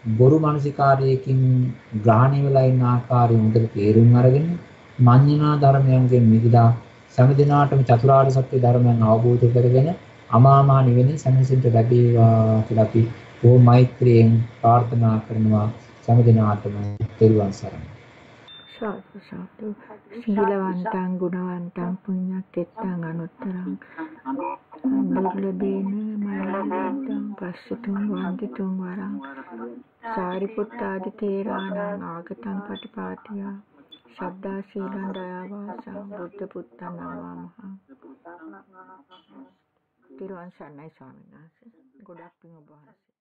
බොරු මානසිකාරයකින් ග්‍රහණය වෙලා ඉන්න ආකාරය හොඳට තේරුම් අරගෙන මඤ්ඤණා ධර්මයන්ගෙන් මිදලා සෑම දිනාටම චතුරාර්ය සත්‍ය ධර්මයන් අවබෝධ කරගෙන අමා මහ නිවෙන සැනසෙන්න ලැබේවා කියලා අපි ඕ මෛත්‍රියෙන් ප්‍රාර්ථනා කරනවා. සෑම දිනාටම තෙරුවන් සරණයි. සාදු සාදු සීලවන්තං ගුණවන්තං පුඤ්ඤක්කෙත්තං අනුත්තරං දුර්ලභේන මයන්තං පස්සතුං වන්දිතුං වරං සාරිපුත්තාදි තේරාණං ආගතං පටිපාටියා ශබ්දා සීලං දයාවාසං බුද්ධ පුත්තං නමාමහං. තිරුවන් සරණයි ස්වාමීන් වහන්සේ. ගොඩක් පිං ඔබ වහන්සේ.